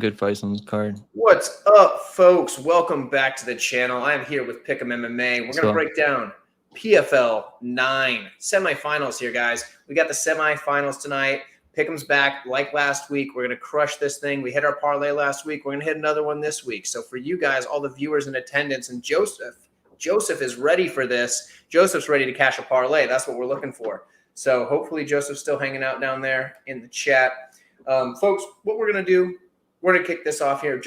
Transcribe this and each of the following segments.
good fights on this card. What's up, folks? Welcome back to the channel. I am here with Pickem MMA. We're going to break down PFL 9 semifinals here, guys. We got the semifinals tonight. Pickem's back like last week. We're going to crush this thing. We hit our parlay last week. We're going to hit another one this week. So for you guys, all the viewers in attendance, and Joseph is ready for this. Joseph's ready to cash a parlay. That's what we're looking for. So hopefully Joseph's still hanging out down there in the chat. Folks, what we're going to do, we're going to kick this off here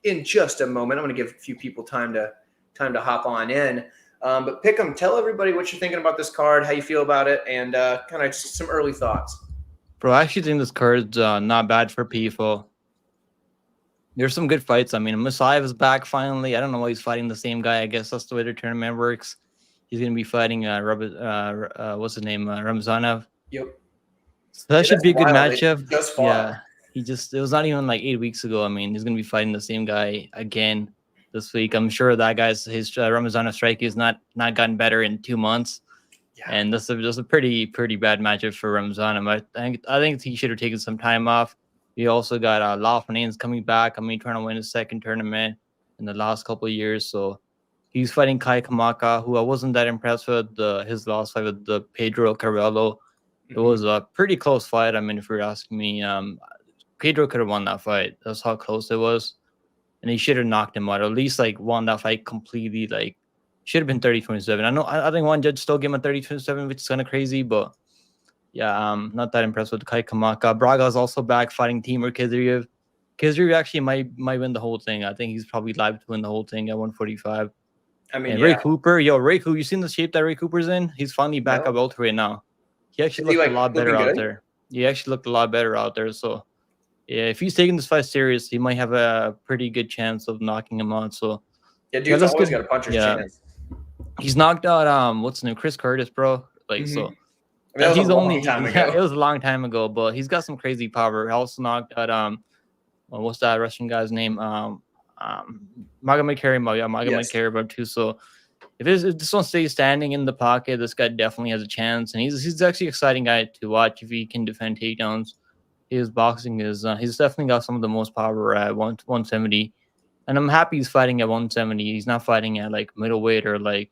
in just a moment. I'm going to give a few people time to hop on in. But Pickem, tell everybody what you're thinking about this card, how you feel about it, and kind of just some early thoughts. Bro, I actually think this card's not bad for people. There's some good fights. I mean, Musayev is back finally. I don't know why he's fighting the same guy. I guess that's the way the tournament works. He's going to be fighting what's his name? Ramazanov. Yep. So that should be a good matchup. Yeah. It was not even like 8 weeks ago. I mean, he's going to be fighting the same guy again this week. I'm sure that his Ramazanov strike is not gotten better in 2 months. Yeah. And that's a pretty bad matchup for Ramazanov. I think he should have taken some time off. We also got Lochain coming back. I mean, trying to win his second tournament in the last couple of years. So he's fighting Kamaka, who I wasn't that impressed with his last fight with the Pedro Carvalho. It was a pretty close fight. I mean, if you're asking me, Pedro could have won that fight. That's how close it was. And he should have knocked him out. At least like won that fight completely. Like should have been 30-27. I think one judge still gave him a 30-27, which is kind of crazy, but yeah, not that impressed with Kamaka. Braga is also back fighting Timur Khizriev. Khizriev actually might win the whole thing. I think he's probably live to win the whole thing at 145. I mean, Ray Cooper, Ray Cooper, you seen the shape that Ray Cooper's in? He's finally back up welterweight now. He actually looked a lot better out there. He actually looked a lot better out there. So yeah, if he's taking this fight serious, he might have a pretty good chance of knocking him out. So yeah, dude's always got a puncher's chance. He's knocked out what's his name, Chris Curtis, bro. Like so. I mean, he's only time ago. It was a long time ago, but he's got some crazy power. He also knocked out what's that Russian guy's name? Magomed too. So if this one stays standing in the pocket, this guy definitely has a chance, and he's actually an exciting guy to watch if he can defend takedowns. His boxing is he's definitely got some of the most power at 170, and I'm happy he's fighting at 170. He's not fighting at like middleweight or like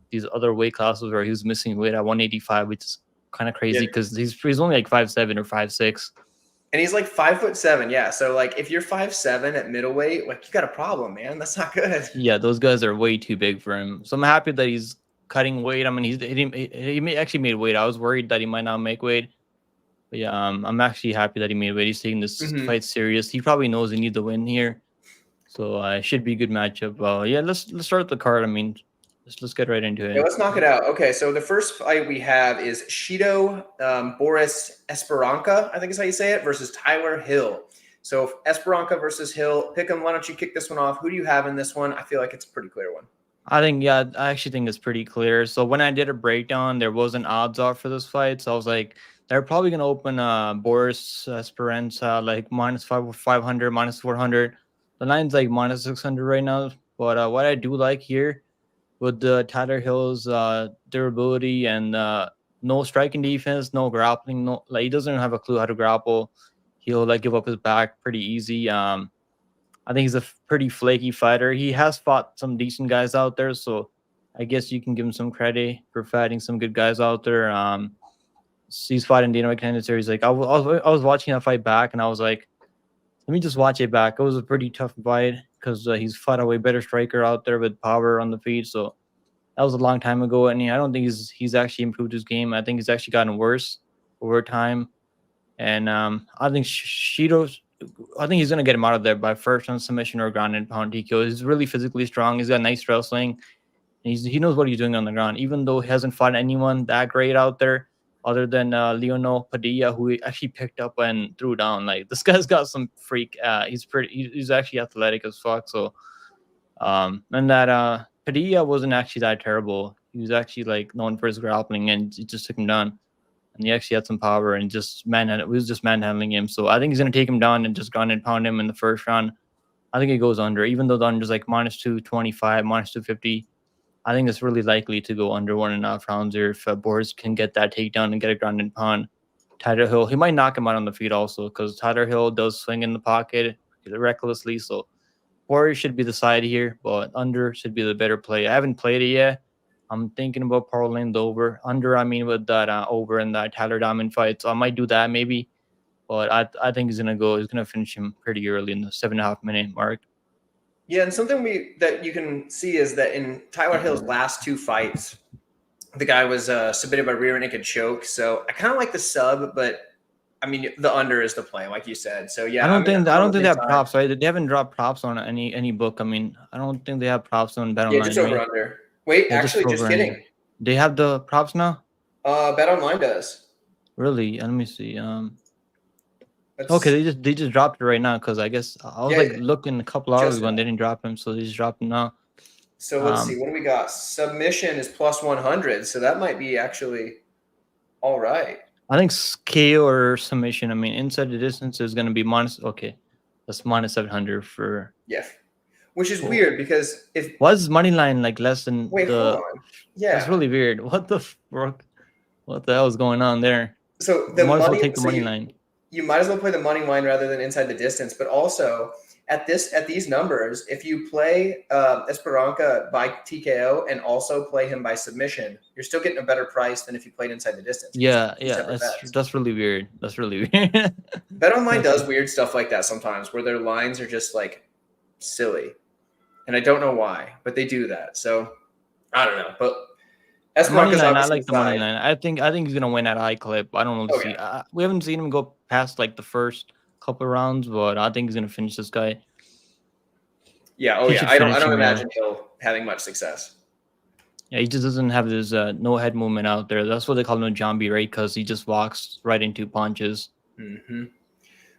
these other weight classes where he was missing weight at 185, which is kind of crazy because he's only like 5'7" or 5'6". And he's like 5'7", yeah. So like, if you're 5'7" at middleweight, like you got a problem, man. That's not good. Yeah, those guys are way too big for him. So I'm happy that he's cutting weight. I mean, he actually made weight. I was worried that he might not make weight, but yeah, I'm actually happy that he made weight. He's taking this fight serious. He probably knows he needs the win here, so it should be a good matchup. Yeah, let's start the card. I mean, let's get right into it. Yeah, let's knock it out. Okay, so the first fight we have is Shido Boris Esperanca, I think is how you say it, versus Tyler Hill. So Esperanca versus Hill. Pickem, why don't you kick this one off? Who do you have in this one? I feel like it's a pretty clear one. I actually think it's pretty clear. So when I did a breakdown, there wasn't odds off for this fight. So I was like, they're probably going to open Boris Esperanca like minus 500, minus 400. The line's like minus 600 right now. But what I do like here, with the Tyler Hill's durability and no striking defense, no grappling, he doesn't have a clue how to grapple. He'll like give up his back pretty easy. I think he's a pretty flaky fighter. He has fought some decent guys out there, so I guess you can give him some credit for fighting some good guys out there. He's fighting Dana White Contender Series. Like I was watching that fight back, and I was like, let me just watch it back. It was a pretty tough fight because he's fought a way better striker out there with power on the feet. So that was a long time ago, and I don't think he's actually improved his game. I think he's actually gotten worse over time. And I think I think he's gonna get him out of there by first on submission or ground and pound TKO. He's really physically strong. He's got nice wrestling. He knows what he's doing on the ground, even though he hasn't fought anyone that great out there, other than Leonel Padilla, who he actually picked up and threw down. Like this guy's got some freak. He's actually athletic as fuck. So, and that Padilla wasn't actually that terrible. He was actually like known for his grappling, and it just took him down. And he actually had some power and just manhandling him. So I think he's gonna take him down and just ground and pound him in the first round. I think it goes under, even though the under is like minus 225, minus 250. I think it's really likely to go under 1.5 rounds here if Boris can get that takedown and get a ground and pound. Tyler Hill, he might knock him out on the feet also, because Tyler Hill does swing in the pocket. recklessly. So Warriors should be the side here, but under should be the better play. I haven't played it yet. I'm thinking about parlaying the over. Under, I mean, with that over in that Tyler Diamond fight. So I might do that maybe. But I think he's gonna finish him pretty early in the 7.5 minute mark. Yeah, and something that you can see is that in Tyler Hill's last 2 fights, the guy was submitted by rear naked choke. So I kind of like the sub, but I mean the under is the play, like you said. So yeah, I don't think they have time. props, right? They haven't dropped props on any book. I mean, I don't think they have props on Bet Yeah, Online. just over under. Wait, Yeah, actually, just kidding. They have the props now? Bet Online does. Really? Let me see. Okay, they just dropped it right now because I guess I was looking a couple hours ago and they didn't drop him, so they just dropped him now. So let's see, what do we got? Submission is plus 100, so that might be actually all right. I think KO or submission. I mean, inside the distance is going to be minus. Okay, that's minus 700 for. Yeah, which is weird because if was money line like less than hold on. Yeah, that's really weird. What the fuck? What the hell is going on there? So the might as well money, take the money line. You might as well play the money line rather than inside the distance. But also at these numbers, if you play Esperanca by TKO and also play him by submission, you're still getting a better price than if you played inside the distance. Yeah, that's really weird. That's really weird. Bet Online does weird stuff like that sometimes, where their lines are just like silly, and I don't know why, but they do that. So I don't know, but. Money line, I like the money line. I think he's gonna win at high clip. I don't really see. We haven't seen him go past like the first couple rounds, but I think he's gonna finish this guy. Yeah. Oh yeah. I don't imagine Hill having much success. Yeah, he just doesn't have this no head movement out there. That's what they call him a zombie, right? Because he just walks right into punches. Mm-hmm.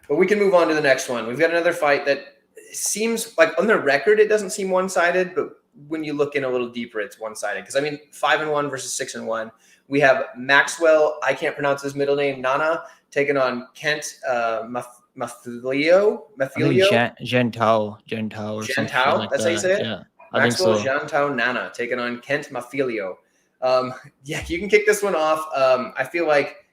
But we can move on to the next one. We've got another fight that seems like on the record it doesn't seem one-sided, but when you look in a little deeper, it's one-sided. Because I mean, 5-1 versus 6-1. We have Maxwell. I can't pronounce his middle name. Nana taking on Kent Mafilio. Gentao. That's how you say it. Yeah, Maxwell Gentao Nana taking on Kent Mafilio. Yeah, you can kick this one off. I feel like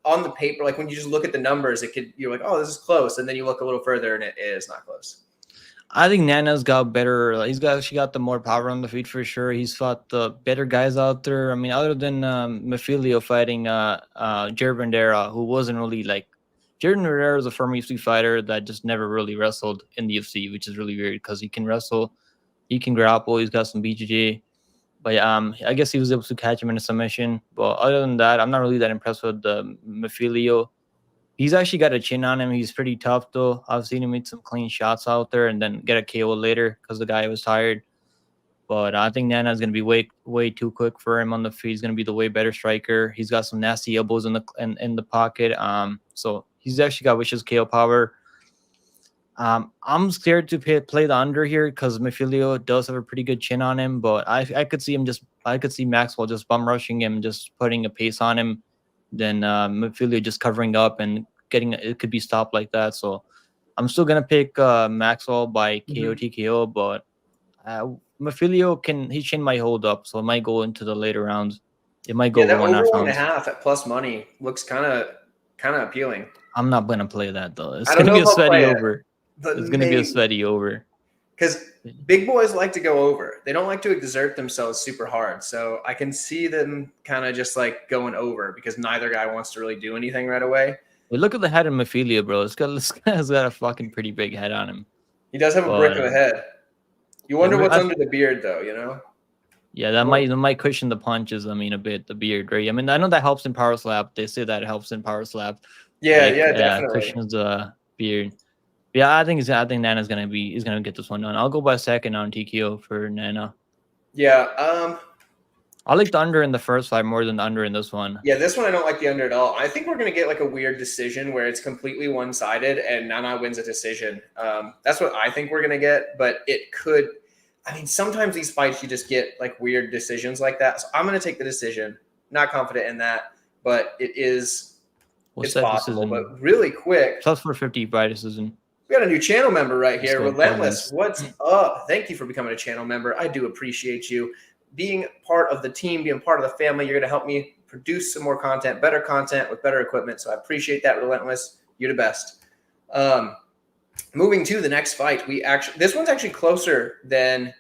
on the paper, like when you just look at the numbers, you're like, oh, this is close, and then you look a little further, and it is not close. I think Nana's got better. She got the more power on the feet for sure. He's fought the better guys out there. I mean, other than Mafilio fighting Jair Bandera, who wasn't really like. Jair Bandera is a former UFC fighter that just never really wrestled in the UFC, which is really weird because he can wrestle, he can grapple, he's got some BJJ. But I guess he was able to catch him in a submission. But other than that, I'm not really that impressed with Mafilio. He's actually got a chin on him. He's pretty tough, though. I've seen him make some clean shots out there and then get a KO later because the guy was tired. But I think Nana's going to be way too quick for him on the feet. He's going to be the way better striker. He's got some nasty elbows in the pocket. So he's actually got vicious KO power. I'm scared to play the under here because Mafilio does have a pretty good chin on him. But I could see Maxwell just bum rushing him, just putting a pace on him. Then Mafilio just covering up and it could be stopped like that. So I'm still gonna pick Maxwell by KO TKO, but Mafilio his chin might hold up, so it might go into the later rounds. It might go that over 1.5 at plus money looks kind of appealing. I'm not gonna play that though. It's gonna be a sweaty over. It's gonna be a sweaty over. Because big boys like to go over. They don't like to exert themselves super hard. So I can see them kind of just like going over because neither guy wants to really do anything right away. Hey, look at the head of Mafilio, bro. This guy's got a fucking pretty big head on him. He does have a brick of a head. You wonder what's under the beard, though, you know? Yeah, that might cushion the punches, I mean, a bit, the beard, right? I mean, I know that helps in power slap. They say that it helps in power slap. Yeah, definitely. Cushions the beard. Yeah, I think Nana's gonna get this one done. I'll go by second on TKO for Nana. Yeah, I like the under in the first fight more than the under in this one. Yeah, this one I don't like the under at all. I think we're gonna get like a weird decision where it's completely one-sided and Nana wins a decision. That's what I think we're gonna get, but it could. I mean, sometimes these fights you just get like weird decisions like that. So I'm gonna take the decision. Not confident in that, but it's possible. Decision? But really quick. Plus 450 by decision. We got a new channel member right here, Relentless. What's up? Thank you for becoming a channel member. I do appreciate you being part of the team, being part of the family. You're going to help me produce some more content, better content with better equipment. So I appreciate that, Relentless. You're the best. moving to the next fight, this one's actually closer than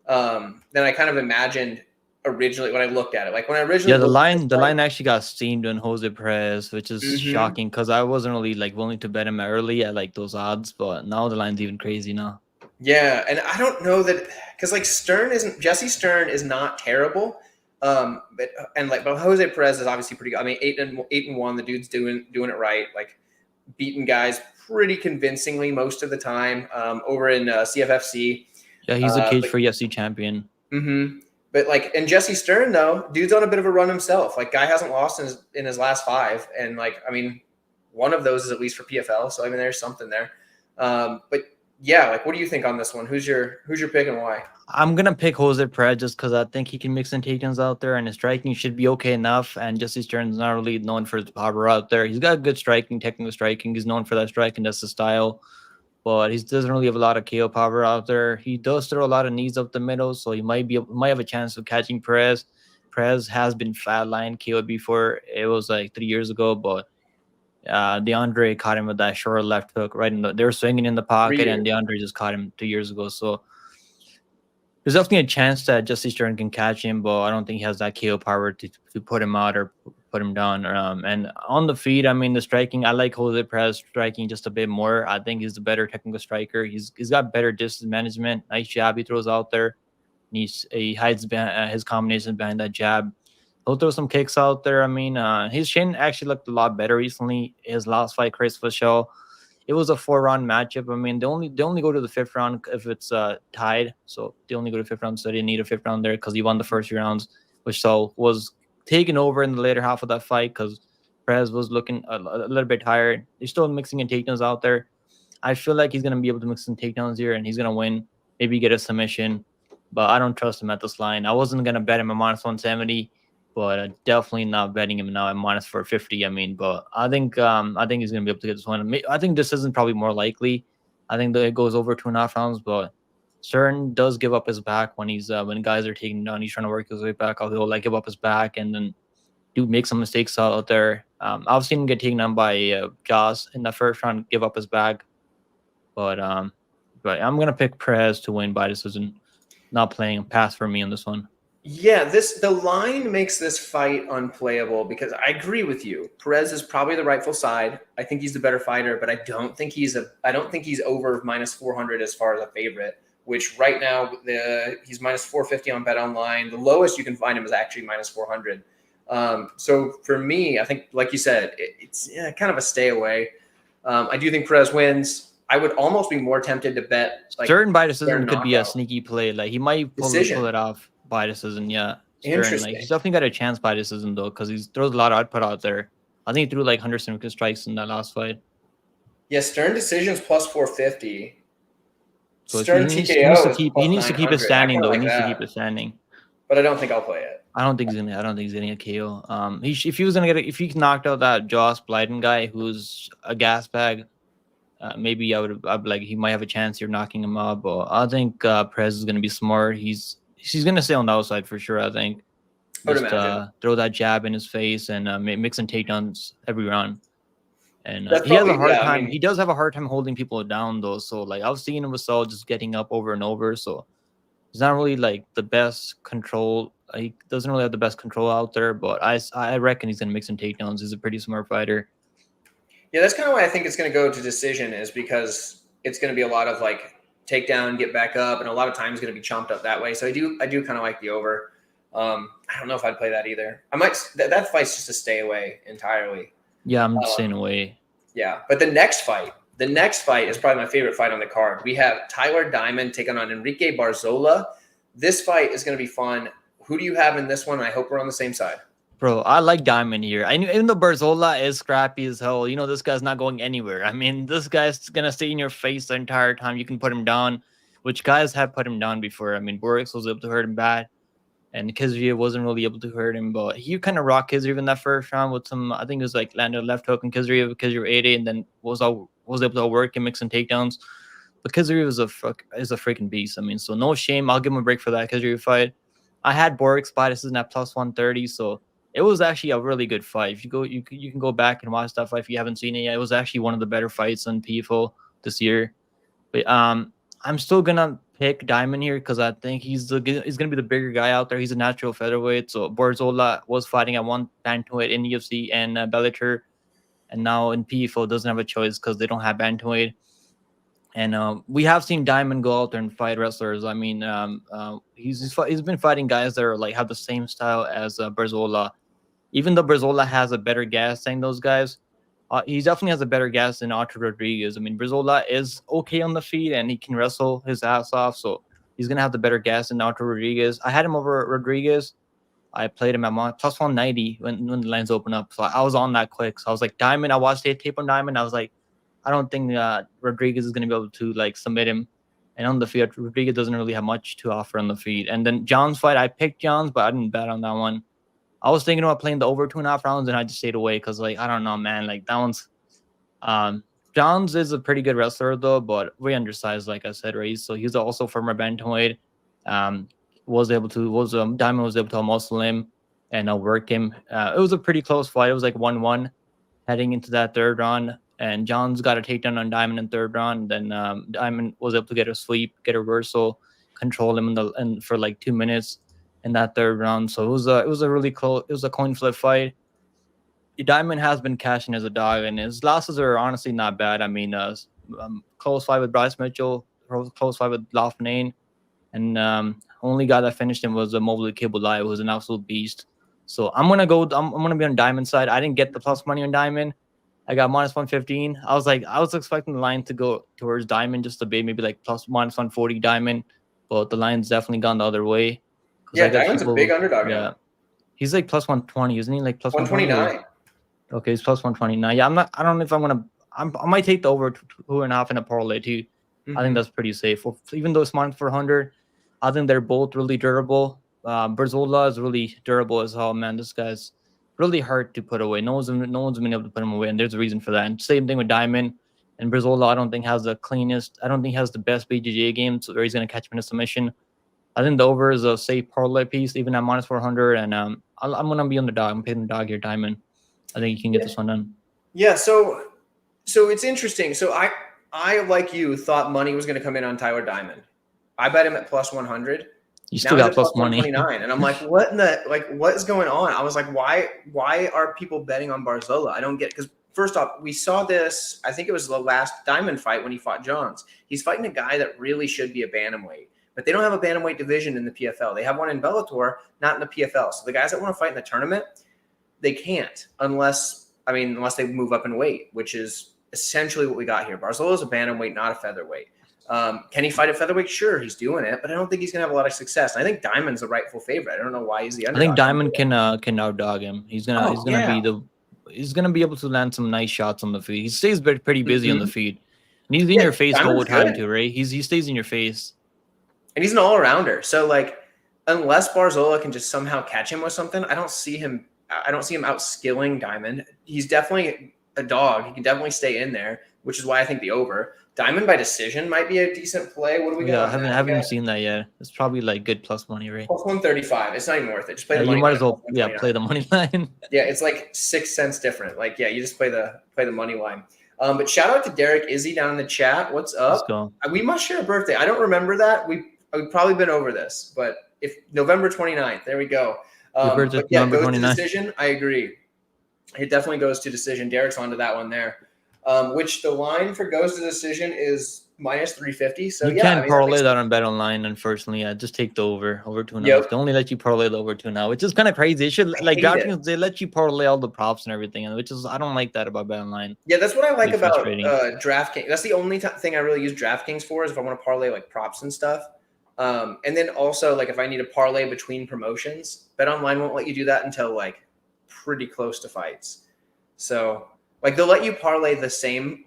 I kind of imagined originally when I looked at it. Like when I originally the line actually got steamed on Jose Perez, which is shocking because I wasn't really like willing to bet him early at like those odds, but now the line's even crazy now. Yeah, and I don't know that because like Jesse Stern is not terrible, but Jose Perez is obviously pretty good. I mean, 8-1, the dude's doing it right, like beating guys pretty convincingly most of the time. Over in CFFC. Yeah, he's a cage for UFC champion. But like, and Jesse Stern though, dude's on a bit of a run himself. Like, guy hasn't lost in his last 5, and like, I mean, one of those is at least for PFL. So I mean, there's something there. But yeah, like, what do you think on this one? Who's your pick and why? I'm gonna pick Jose Perez just because I think he can mix some takedowns out there, and his striking should be okay enough. And Jesse Stern's not really known for his power out there. He's got good striking, technical striking. He's known for that striking. That's his style. But he doesn't really have a lot of KO power out there. He does throw a lot of knees up the middle, so he might have a chance of catching Perez. Perez has been flatline KO'd before. It was like 3 years ago, but DeAndre caught him with that short left hook right in they were swinging in the pocket, and DeAndre just caught him 2 years ago. So there's definitely a chance that Jesse Stern can catch him, but I don't think he has that KO power to put him out or put him down. And on the feet, I mean, the striking, I like Jose Perez striking just a bit more. I think he's the better technical striker. He's got better distance management. Nice jab he throws out there. He hides behind, his combination behind that jab. He'll throw some kicks out there. I mean, his chin actually looked a lot better recently. His last fight, Chris Fischel, it was a 4-round matchup. I mean, they only go to the 5th round if it's tied. So they only go to 5th round. So they didn't need a 5th round there because he won the first 3 rounds, which was taken over in the later half of that fight because Perez was looking a little bit tired. They're still mixing in takedowns out there. I feel like he's going to be able to mix some takedowns here, and he's going to win. Maybe get a submission, but I don't trust him at this line. I wasn't going to bet him at -170. But definitely not betting him now at -450. I mean, but I think he's gonna be able to get this one. I think this isn't probably more likely. I think that it goes over 2.5 rounds. But Stern does give up his back when when guys are taking him down. He's trying to work his way back. He'll like give up his back and then make some mistakes out there. I've seen him get taken down by Joss in the first round, give up his back. But I'm gonna pick Perez to win by decision. Not playing pass for me on this one. Yeah, the line makes this fight unplayable because I agree with you. Perez is probably the rightful side. I think he's the better fighter, but I don't think he's over -400 as far as a favorite. Which right now he's -450 on Bet Online. The lowest you can find him is actually -400. So for me, I think, like you said, it's kind of a stay away. I do think Perez wins. I would almost be more tempted to bet Stern by decision could be a sneaky play. Like he might pull it off by decision. Yeah, Interesting. Like, he's definitely got a chance by decision though, because he throws a lot of output out there. I think he threw like 100 significant strikes in that last fight. Yeah, Stern decision's +450. So Stern he needs to keep it standing though. He needs to keep it standing. But I don't think I'll play it. I don't think he's getting a KO. If he knocked out that Joss Blyden guy who's a gas bag, maybe I'd like he might have a chance here knocking him out. But I think Perez is gonna be smart. He's gonna stay on the outside for sure. I think. Just throw that jab in his face and mix some takedowns every round. And he has a hard time. I mean, he does have a hard time holding people down though. So like I've seen him with Saul just getting up over and over. So he's not really like the best control. He doesn't really have the best control out there. But I reckon he's gonna mix some takedowns. He's a pretty smart fighter. Yeah, that's kind of why I think it's going to go to decision, is because it's going to be a lot of like takedown, get back up, and a lot of times going to be chomped up that way. So I do kind of like the over. I don't know if I'd play that either. I might. That fight's just a stay away entirely. Yeah, I'm staying away. Yeah, but the next fight is probably my favorite fight on the card. We have Tyler Diamond taking on Enrique Barzola. This fight is going to be fun. Who do you have in this one? I hope we're on the same side. Bro, I like Diamond here. Even though Barzola is scrappy as hell, this guy's not going anywhere. I mean, this guy's going to stay in your face the entire time. You can put him down, which guys have put him down before. I mean, Burkov was able to hurt him bad, and Kizriev wasn't really able to hurt him, but he kind of rocked Kizriev in that first round with some, I think it was like landed a left hook and Kizriev 80, and then was able to work and mix some takedowns. But Kizriev is a freaking beast. I mean, so no shame. I'll give him a break for that Kizriev fight. I had Borik's by decision at +130, so it was actually a really good fight. If you can go back and watch that fight if you haven't seen it yet. It was actually one of the better fights on PFL this year. But I'm still gonna pick Diamond here because I think he's gonna be the bigger guy out there. He's a natural featherweight. So Barzola was fighting at one bantamweight in UFC and Bellator, and now in PFL doesn't have a choice because they don't have bantamweight. And we have seen Diamond go out there and fight wrestlers. I mean, he's been fighting guys that are like have the same style as Barzola. Even though Barzola has a better gas than those guys, he definitely has a better gas than Artur Rodriguez. I mean, Barzola is okay on the feet and he can wrestle his ass off, so he's gonna have the better gas than Artur Rodriguez. I had him over Rodriguez. I played him at plus 190 when the lines open up, so I was on that quick. So I was like, Diamond. I watched the tape on Diamond. I was like, I don't think Rodriguez is gonna be able to like submit him. And on the feet, Rodriguez doesn't really have much to offer on the feet. And then John's fight, I picked John's, but I didn't bet on that one. I was thinking about playing the over 2.5 rounds, and I just stayed away because, like, I don't know, man. Like, that one's Johns is a pretty good wrestler though, but way undersized, like I said, right? So he's also former bantamweight. Diamond was able to muscle him and work him. It was a pretty close fight. It was like 1-1 heading into that third round, and Johns got a takedown on Diamond in third round. Then Diamond was able to get a sweep, get a reversal, control him for like 2 minutes in that third round. So it was a really close. It was a coin flip fight. Diamond has been cashing as a dog, and his losses are honestly not bad. I mean, close fight with Bryce Mitchell, close fight with Lochain, and only guy that finished him was Mobley Kibulai, who was an absolute beast. So I'm gonna be on Diamond's side. I didn't get the plus money on Diamond. I got minus 115. I was expecting the line to go towards Diamond just a bit, maybe like minus 140 Diamond, but the line's definitely gone the other way. Yeah, Diamond's a big underdog. Yeah, he's like plus 120, isn't he? Like plus 129. Okay, it's plus 129. Yeah, I don't know if I might take the over 2.5 in a parlay too. I think that's pretty safe. Even though it's minus 400, I think they're both really durable. Barzola is really durable as hell, man. This guy's really hard to put away. No one's been able to put him away, and there's a reason for that. And same thing with Diamond and Barzola. I don't think has the cleanest. I don't think has the best BJJ game, so he's gonna catch him in a submission. I think the over is a safe parlay piece, even at minus 400. And I'm gonna be on the dog. I'm picking the dog here, Diamond. I think you can get this one done. Yeah, so it's interesting. So I like you thought money was going to come in on Tyler Diamond. I bet him at plus 100. You still got plus money. And I'm like, what is going on? I was like, why are people betting on Barzola? I don't get it. Because first off, we saw this. I think it was the last Diamond fight when he fought Johns. He's fighting a guy that really should be a bantamweight, but they don't have a bantamweight division in the PFL. They have one in Bellator, not in the PFL. So the guys that want to fight in the tournament, they can't unless they move up in weight, which is essentially what we got here. Barzola is a bantamweight, not a featherweight. Can he fight a featherweight? Sure, he's doing it, but I don't think he's gonna have a lot of success. And I think Diamond's the rightful favorite. I don't know why he's the underdog. I think Diamond can outdog him. He's gonna be able to land some nice shots on the feet. He stays pretty busy on the feet, and he's in your face the whole time too, right? He stays in your face, and he's an all-arounder. So like, unless Barzola can just somehow catch him with something, I don't see him outskilling Diamond. He's definitely a dog. He can definitely stay in there, which is why I think the over. Diamond by decision might be a decent play. What do we got? Yeah, I haven't seen that yet. It's probably like good plus money, right? Plus 135. It's not even worth it. Just play the money. You might as well play the money line. Yeah, it's like 6 cents different. Like, yeah, you just play the money line. But shout out to Derek Izzy down in the chat. What's up? Let's go. We must share a birthday. I don't remember that. We've probably been over this, but if November 29th, there we go. But yeah, goes to decision. I agree. It definitely goes to decision. Derek's onto that one there. Which the line for goes to decision is minus 350. So you can't parlay that on Bet Online, unfortunately. Just take the over 2.5. Yep. They only let you parlay the over 2.5, which is kind of crazy. It should they let you parlay all the props and everything, which is I don't like that about Bet Online. Yeah, that's what I like about DraftKings. That's the only thing I really use DraftKings for is if I want to parlay like props and stuff. And then also like if I need a parlay between promotions, Bet Online won't let you do that until like pretty close to fights. So like they'll let you parlay the same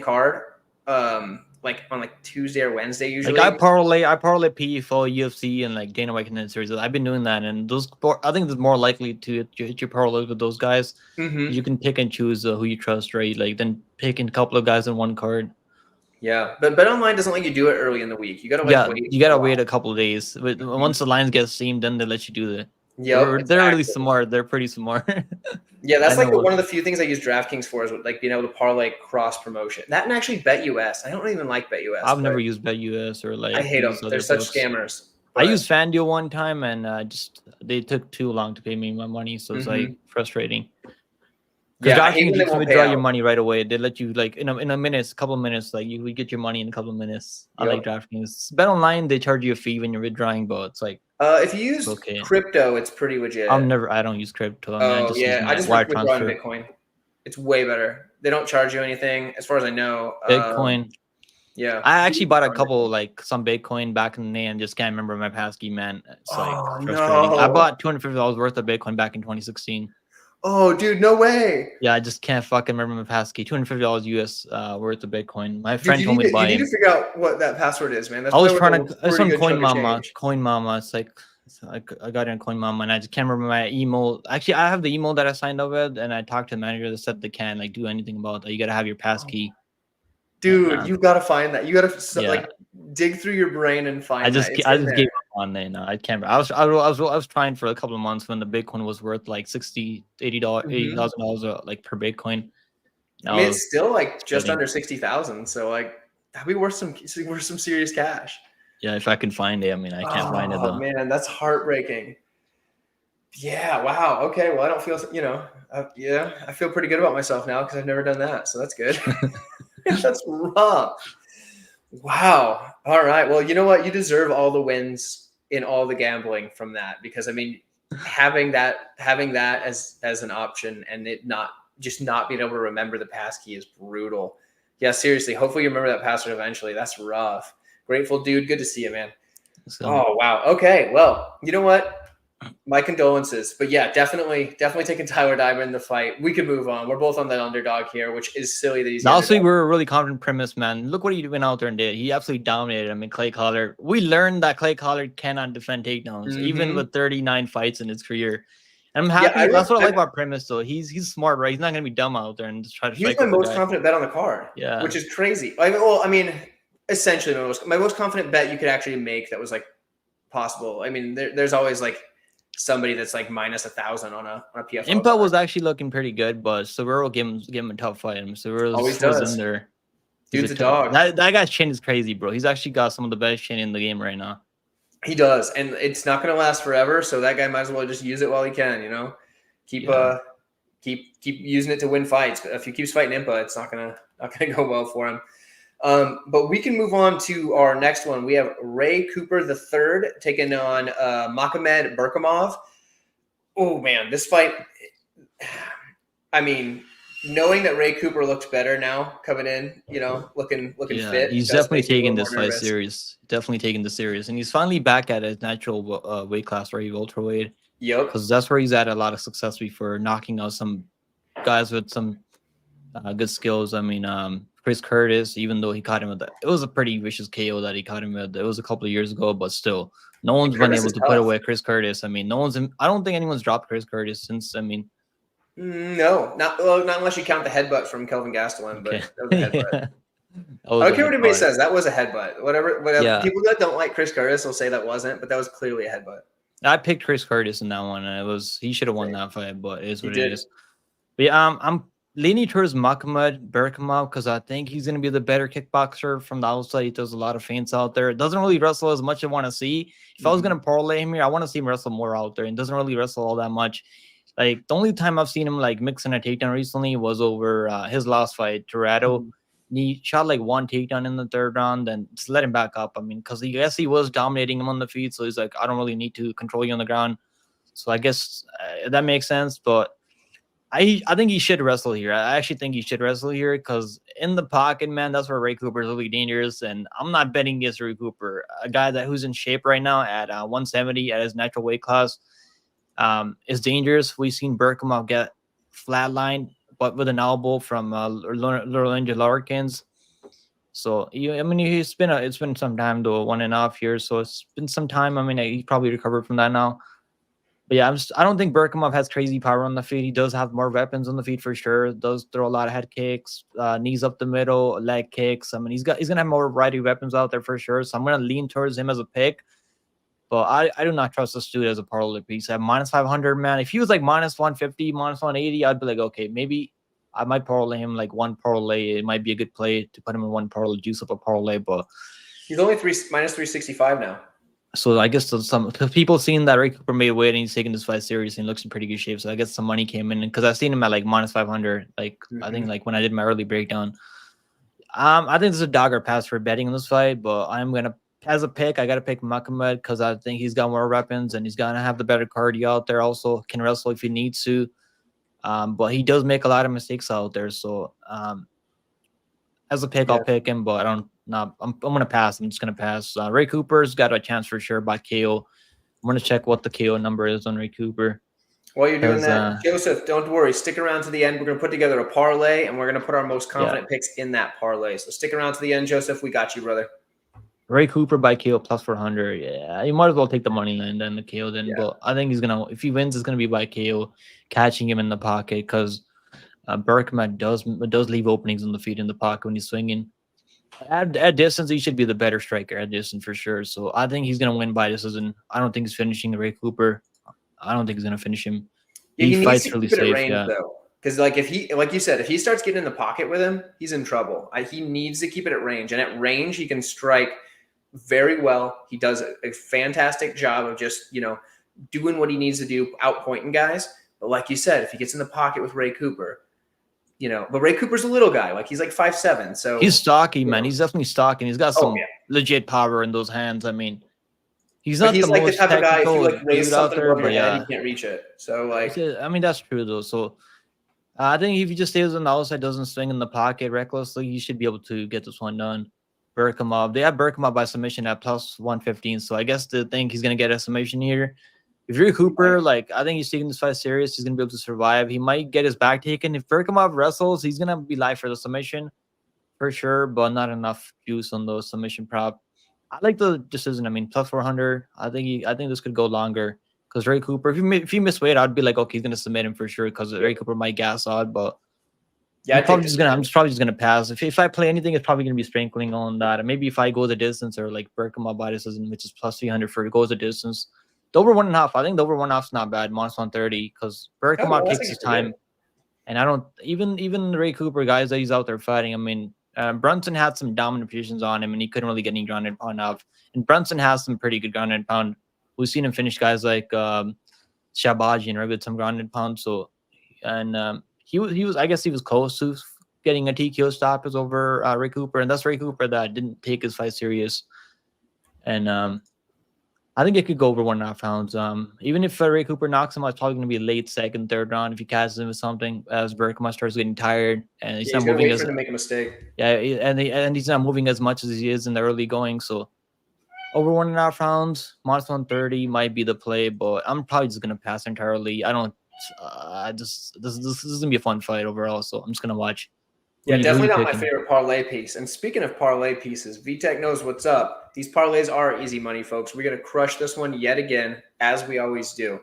card, like on like Tuesday or Wednesday usually. Like I parlay PFL, UFC, and like Dana White Contender Series. I've been doing that, and I think it's more likely to hit your parlays with those guys. Mm-hmm. You can pick and choose who you trust, right? Like then picking a couple of guys in one card. Yeah, but Bet Online doesn't let you do it early in the week. You gotta wait. You gotta wait a couple of days. But once the lines get steamed, then they let you do that. Yep, They're really exactly. smart. They're pretty smart. Yeah, I that's like know one of the few things I use DraftKings for is like being able to parlay cross promotion. That and actually BetUS. I don't even like BetUS, I've but never used BetUS or I like hate them. these They're other such books. scammers. I But used FanDuel one time and just they took too long to pay me my money, so it's like frustrating. Because yeah, I hate DraftKings when you they can won't pay withdraw your out. money right away. They let you like in a minute, couple of minutes, like you get your money in a couple of minutes. I like Yep. DraftKings. Bet online they charge you a fee when you're withdrawing, but it's like If you it's use okay. crypto, it's pretty legit. I don't use crypto. I mean, I Oh just use yeah, I my just wire withdraw in transfer. Bitcoin. It's way better. They don't charge you anything, as far as I know. Bitcoin. Yeah. I actually bought a couple like some Bitcoin back in the day and just can't remember my passkey, man. It's like Oh frustrating. I no. bought $250 worth of Bitcoin back in 2016. Oh dude, no way. Yeah, I just can't fucking remember my passkey. $250 US worth of Bitcoin. My Dude, friend told me to buy you need to him. figure out what that password is, man. That's I was probably trying worth to. a It's pretty on good Coin chunk of Mama. change. Coin Mama. It's like I got it on Coin Mama, and I just can't remember my email. Actually, I have the email that I signed up with, and I talked to the manager that said they can't like do anything about that. You gotta have your passkey. And Dude, you've got to find that. You got to yeah, like dig through your brain and I find that. just It's I in just there. gave up on it. I can't. I was trying for a couple of months when the Bitcoin was worth like $80, Mhm. $80,000 like per Bitcoin. I Now mean, I was it's still like just sweating. under 60,000. So like that'd be worth some serious cash. Yeah, if I can find it. I mean, I can't find it Oh though. man, that's heartbreaking. Yeah. Wow. Okay. Well, I don't feel. Yeah, I feel pretty good about myself now because I've never done that. So that's good. That's rough. Wow. All right. Well, you know what? You deserve all the wins in all the gambling from that because I mean, having that as an option and it not being able to remember the passkey is brutal. Yeah, seriously. Hopefully you remember that password eventually. That's rough. Grateful dude. Good to see you, man. So Oh wow. Okay. Well, you know what? My condolences. But yeah, definitely taking Tyler Diamond in the fight. We could move on. We're both on that underdog here, which is silly that he's the last week underdog. we were a really confident premise, man. Look what he went out there and did. He absolutely dominated. I mean, Clay Collard. We learned that Clay Collard cannot defend takedowns, even Mm-hmm. with 39 fights in his career. And I'm Yeah, happy. That's what I like about premise, though. He's smart, right? He's not gonna be dumb out there and just try to he was strike my out the most guy. confident bet on the card, Yeah. which is crazy. I mean, essentially my most confident bet you could actually make that was like possible. I mean, there's always like somebody that's like minus 1,000 on a PFL Impa card. was actually looking pretty good, but Severo gave him a tough fight. And Severo Always was in does. there. Dude's a dog. That guy's chin is crazy, bro. He's actually got some of the best chin in the game right now. He does, and it's not going to last forever. So that guy might as well just use it while he can. You know, keep using it to win fights. But if he keeps fighting Impa, it's not gonna go well for him. But we can move on to our next one. We have Ray Cooper III taking on Makhmed Burkov. Oh man, this fight. I mean, knowing that Ray Cooper looks better now coming in, looking fit. He's does definitely make me a taking little this more fight nervous. serious. Definitely taking this serious, and he's finally back at his natural weight class, where he's welterweight. Yep. Because that's where he's had a lot of success before, knocking out some guys with some good skills. I mean, Chris Curtis, even though he caught him with that, it was a pretty vicious KO that he caught him with. It was a couple of years ago, but still, no one's been able to put away Chris Curtis. I mean, I don't think anyone's dropped Chris Curtis since. I mean, no, not unless you count the headbutt from Kelvin Gastelum, but that was a headbutt. Yeah. I don't care what anybody says. That was a headbutt. Whatever. Yeah. People that don't like Chris Curtis will say that wasn't, but that was clearly a headbutt. I picked Chris Curtis in that one, and he should have won that fight, but it is what it is. But yeah, I'm leaning towards Makhmed Burkov because I think he's going to be the better kickboxer from the outside. He does a lot of feints out there. Doesn't really wrestle as much as I want to see. If I was going to parlay him here, I want to see him wrestle more out there, and doesn't really wrestle all that much. Like, the only time I've seen him like mixing a takedown recently was over his last fight, Dorado. He shot like one takedown in the third round and just let him back up. I mean, because he was dominating him on the feet. So he's like, I don't really need to control you on the ground. So I guess that makes sense. But I think he should wrestle here. I actually think he should wrestle here because in the pocket, man, that's where Ray Cooper is really dangerous. And I'm not betting against Ray Cooper, a guy who's in shape right now at 170 at his natural weight class. Is dangerous. We've seen Burkov get flatlined, but with an elbow from Lochain. So I mean, it's been some time though, 1.5 years. So it's been some time. I mean, he probably recovered from that now. But yeah, I don't think Burkov has crazy power on the feet. He does have more weapons on the feet for sure. Does throw a lot of head kicks, knees up the middle, leg kicks. I mean, he's gonna have more variety of weapons out there for sure. So I'm gonna lean towards him as a pick. But I do not trust this dude as a parlay piece. At minus 500, man. If he was like minus 150, minus 180, I'd be like, okay, maybe I might parlay him like one parlay. It might be a good play to put him in one parlay, juice up a parlay. But he's only minus 365 now. So I guess some people seeing that Ray Cooper made weight and he's taking this fight seriously and looks in pretty good shape. So I guess some money came in because I've seen him at like minus 500. Like I think like when I did my early breakdown. I think this is a dog or pass for betting in this fight, but I'm gonna as a pick, I gotta pick Muhammad because I think he's got more weapons and he's gonna have the better cardio out there. Also can wrestle if he needs to. But he does make a lot of mistakes out there. So as a pick, I'll pick him, but I'm gonna pass. I'm just gonna pass. Ray Cooper's got a chance for sure by KO. I'm gonna check what the KO number is on Ray Cooper. While you're doing that, Joseph, don't worry. Stick around to the end. We're gonna put together a parlay, and we're gonna put our most confident picks in that parlay. So stick around to the end, Joseph. We got you, brother. Ray Cooper by KO plus 400. Yeah, you might as well take the money line than the KO then. But I think he's gonna, if he wins, it's gonna be by KO, catching him in the pocket because Burkman does leave openings on the feet in the pocket when he's swinging. At distance, he should be the better striker at distance for sure. So I think he's gonna win by decision. I don't think he's finishing Ray Cooper. I don't think he's gonna finish him. Yeah, he fights really safe. Though. Because like if he, like you said, if he starts getting in the pocket with him, he's in trouble. He needs to keep it at range, and at range he can strike very well. He does a fantastic job of just doing what he needs to do, outpointing guys. But like you said, if he gets in the pocket with Ray Cooper, but Ray Cooper's a little guy, like he's like 5'7", so he's stocky, man. He's definitely stocky. He's got some legit power in those hands. I mean, he's not the most type of guy. If you like raise something there, above your head, you can't reach it. So like, I mean, that's true though. So I think if he just stays on the outside, doesn't swing in the pocket recklessly, he should be able to get this one done. Burkov, they have Burkov by submission at plus 115. So I guess they think he's gonna get a submission here. If you're Cooper, like I think he's taking this fight serious. He's gonna be able to survive. He might get his back taken. If Burkov wrestles, he's gonna be live for the submission for sure, but not enough juice on the submission prop. I like the decision. I mean, plus 400. I think this could go longer because Ray Cooper. If he miss weight, I'd be like, okay, he's gonna submit him for sure because Ray Cooper might gas out. But I'm probably just gonna pass. If I play anything, it's probably gonna be sprinkling on that. And maybe if I go the distance or like Burkov by decision, which is plus 300 for it goes the distance. The over 1.5. I think the over 1.5 is not bad. Minus 130 because Burkov takes his time, and I don't even Ray Cooper guys that he's out there fighting. I mean, Brunson had some dominant positions on him, and he couldn't really get any ground and pound off. And Brunson has some pretty good ground and pound. We've seen him finish guys like Shabajian with some ground and pound. So, and he was I guess he was close to getting a TKO stop over Ray Cooper, and that's Ray Cooper that didn't take his fight serious. And I think it could go over 1.5 pounds. Even if Ray Cooper knocks him out, it's probably going to be a late second, third round if he catches him with something as Burkov starts getting tired and he's not moving to make a mistake. Yeah, and he's not moving as much as he is in the early going. So over 1.5 rounds, minus 130 might be the play, but I'm probably just going to pass entirely. I don't. This is gonna be a fun fight overall. So I'm just gonna watch. Yeah, definitely not my favorite parlay piece. And speaking of parlay pieces, VTech knows what's up. These parlays are easy money, folks. We're going to crush this one yet again, as we always do.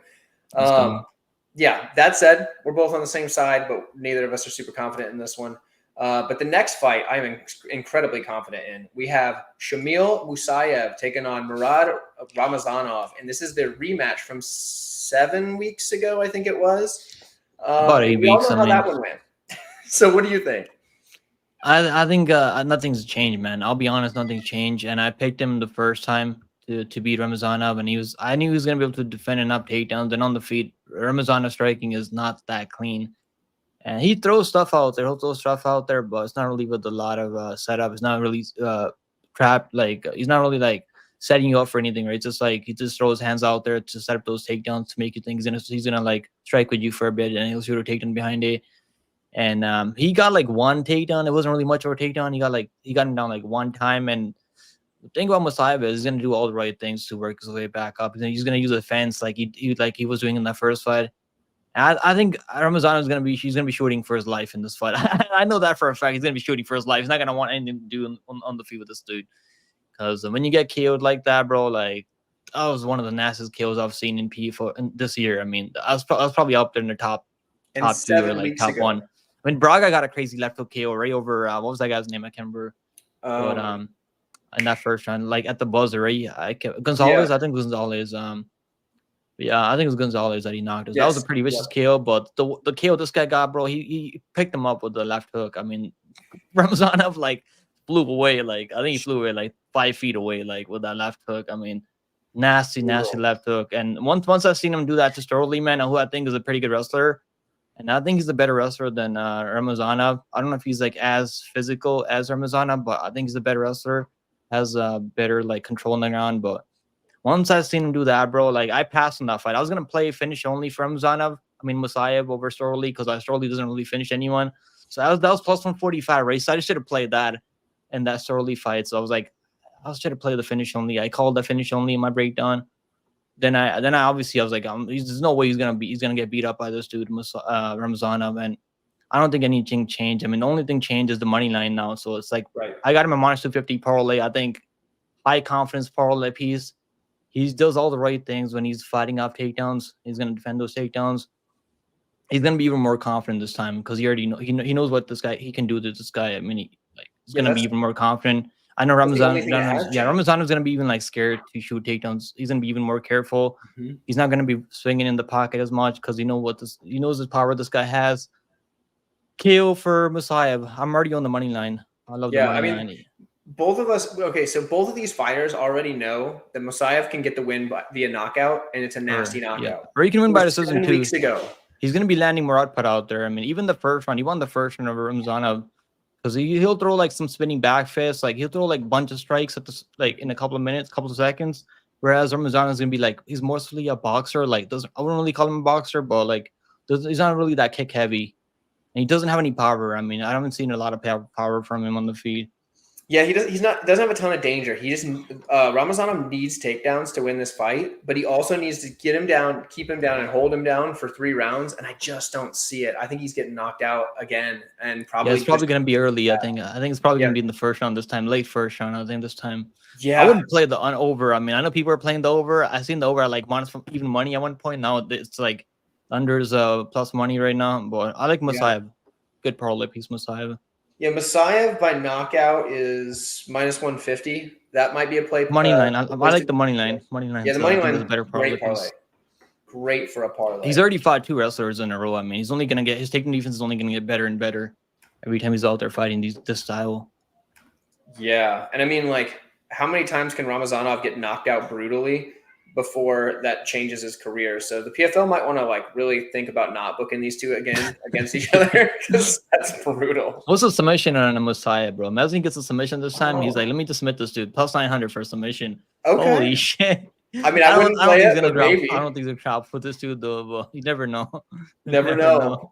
Yeah, that said, we're both on the same side, but neither of us are super confident in this one. But the next fight I'm incredibly confident in. We have Shamil Musayev taking on Murad Ramazanov. And this is their rematch from 7 weeks ago, I think it was. About 8 weeks. How that one went. So what do you think? I think nothing's changed, man. I'll be honest, nothing's changed. And I picked him the first time to beat Ramazanov, and I knew he was gonna be able to defend enough takedowns. And on the feet, Ramazanov striking is not that clean. And he throws stuff out there. He'll throw stuff out there, but it's not really with a lot of setup. It's not really trapped. Like he's not really like setting you up for anything, right? It's just like he just throws hands out there to set up those takedowns to make you think he's gonna like strike with you for a bit, and he'll shoot a takedown behind it. And he got like one takedown. It wasn't really much of a takedown. He got him down like one time. And the thing about Musayev is he's gonna do all the right things to work his way back up. He's gonna use a fence like he was doing in that first fight. And I think Ramazanov is gonna be shooting for his life in this fight. I know that for a fact. He's gonna be shooting for his life. He's not gonna want anything to do on the feet with this dude. Because when you get KO'd like that, bro, like that was one of the nastiest KOs I've seen in PFL this year. I mean, I was probably up there in the top 2 or like top 1. I mean, Braga got a crazy left hook KO right over what was that guy's name? I can't remember. But in that first round, like at the buzzer, right? Gonzalez, I think Gonzalez. Yeah, I think it was Gonzalez that he knocked us. That was a pretty vicious KO, but the KO this guy got, bro, he picked him up with the left hook. I mean, Ramazanov like flew away, like I think he flew away like 5 feet away, like with that left hook. I mean, nasty left hook. And once I've seen him do that to Sterling, man, who I think is a pretty good wrestler, and I think he's a better wrestler than Ramazanov. I don't know if he's like as physical as Ramazanov, but I think he's a better wrestler, has better like control on the ground. But once I've seen him do that, bro, like I passed on that fight. I was gonna play finish only for Ramazanov. I mean Musayev over Sterling because Sterling doesn't really finish anyone. So that was plus 145 race. So I should have played that in that Sterling fight. So I was like, I should have played the finish only. I called the finish only in my breakdown. Then I obviously I was like, there's no way he's gonna get beat up by this dude, Ramazanov, and I don't think anything changed. I mean, the only thing changed is the money line now. So it's like I got him a minus 250 parlay. I think high confidence parlay piece. He does all the right things when he's fighting off takedowns. He's gonna defend those takedowns. He's gonna be even more confident this time because he already he knows what he can do to this guy. I mean, he's gonna be even more confident. I know Ramazanov is going to be even like scared to shoot takedowns. He's going to be even more careful. He's not going to be swinging in the pocket as much because he knows his power this guy has. KO for Musayev. I'm already on the money line. I love the money line. Both of us. Okay, so both of these fighters already know that Musayev can get the win via knockout, and it's a nasty knockout. Or he can win by decision 2 weeks ago. He's going to be landing more output out there. I mean, even the first round, he won the first round over Ramazanov. Because he'll throw like some spinning back fists, like he'll throw like bunch of strikes at the like in a couple of minutes, couple of seconds. Whereas Ramazanov is gonna be like he's mostly a boxer. Like I wouldn't really call him a boxer, but like he's not really that kick heavy, and he doesn't have any power. I mean, I haven't seen a lot of power from him on the feet. Yeah, he doesn't have a ton of danger. He just Ramazanov needs takedowns to win this fight, but he also needs to get him down, keep him down, and hold him down for 3 rounds. And I just don't see it. I think he's getting knocked out again, and probably it's probably going to be early. I think it's probably going to be in the first round this time, late first round. I think this time. Yeah, I wouldn't play the over. I mean, I know people are playing the over. I seen the over at like minus even money at one point. Now it's like under's plus money right now. But I like Musayev. Good parlay piece, Musayev. Yeah, Musayev by knockout is minus 150. That might be a play. Money line. I like the money line. Money line. Yeah, the money line is a better parlay. Great for a parlay. He's already fought 2 wrestlers in a row. I mean, he's only gonna get his takedown defense is only gonna get better and better every time he's out there fighting this style. Yeah, and I mean, like, how many times can Ramazanov get knocked out brutally before that changes his career? So the PFL might want to like really think about not booking these two again against each other because that's brutal. What's a submission on a Musayev, bro? Imagine he gets a submission this time. He's like, let me just submit this dude. Plus 900 for a submission. Okay. Holy shit. I mean, I don't think he's gonna drop for this dude though, but you never know. Never know.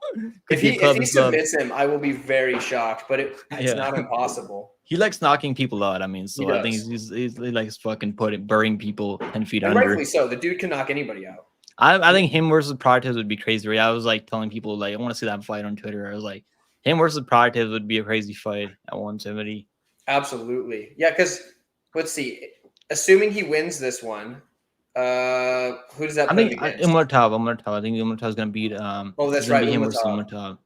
If he submits him, I will be very shocked, but it's not impossible. He likes knocking people out. I mean, so I think he likes fucking burying people 10 feet under. Rightfully so. The dude can knock anybody out. I think him versus Protez would be crazy. Right? I was like telling people like I want to see that fight on Twitter. I was like, him versus Protez would be a crazy fight at 170. Absolutely, yeah. Because let's see, assuming he wins this one. Who does that? I think Umalatov. I think Umalatov is gonna beat. That's right. Him versus Umalatov.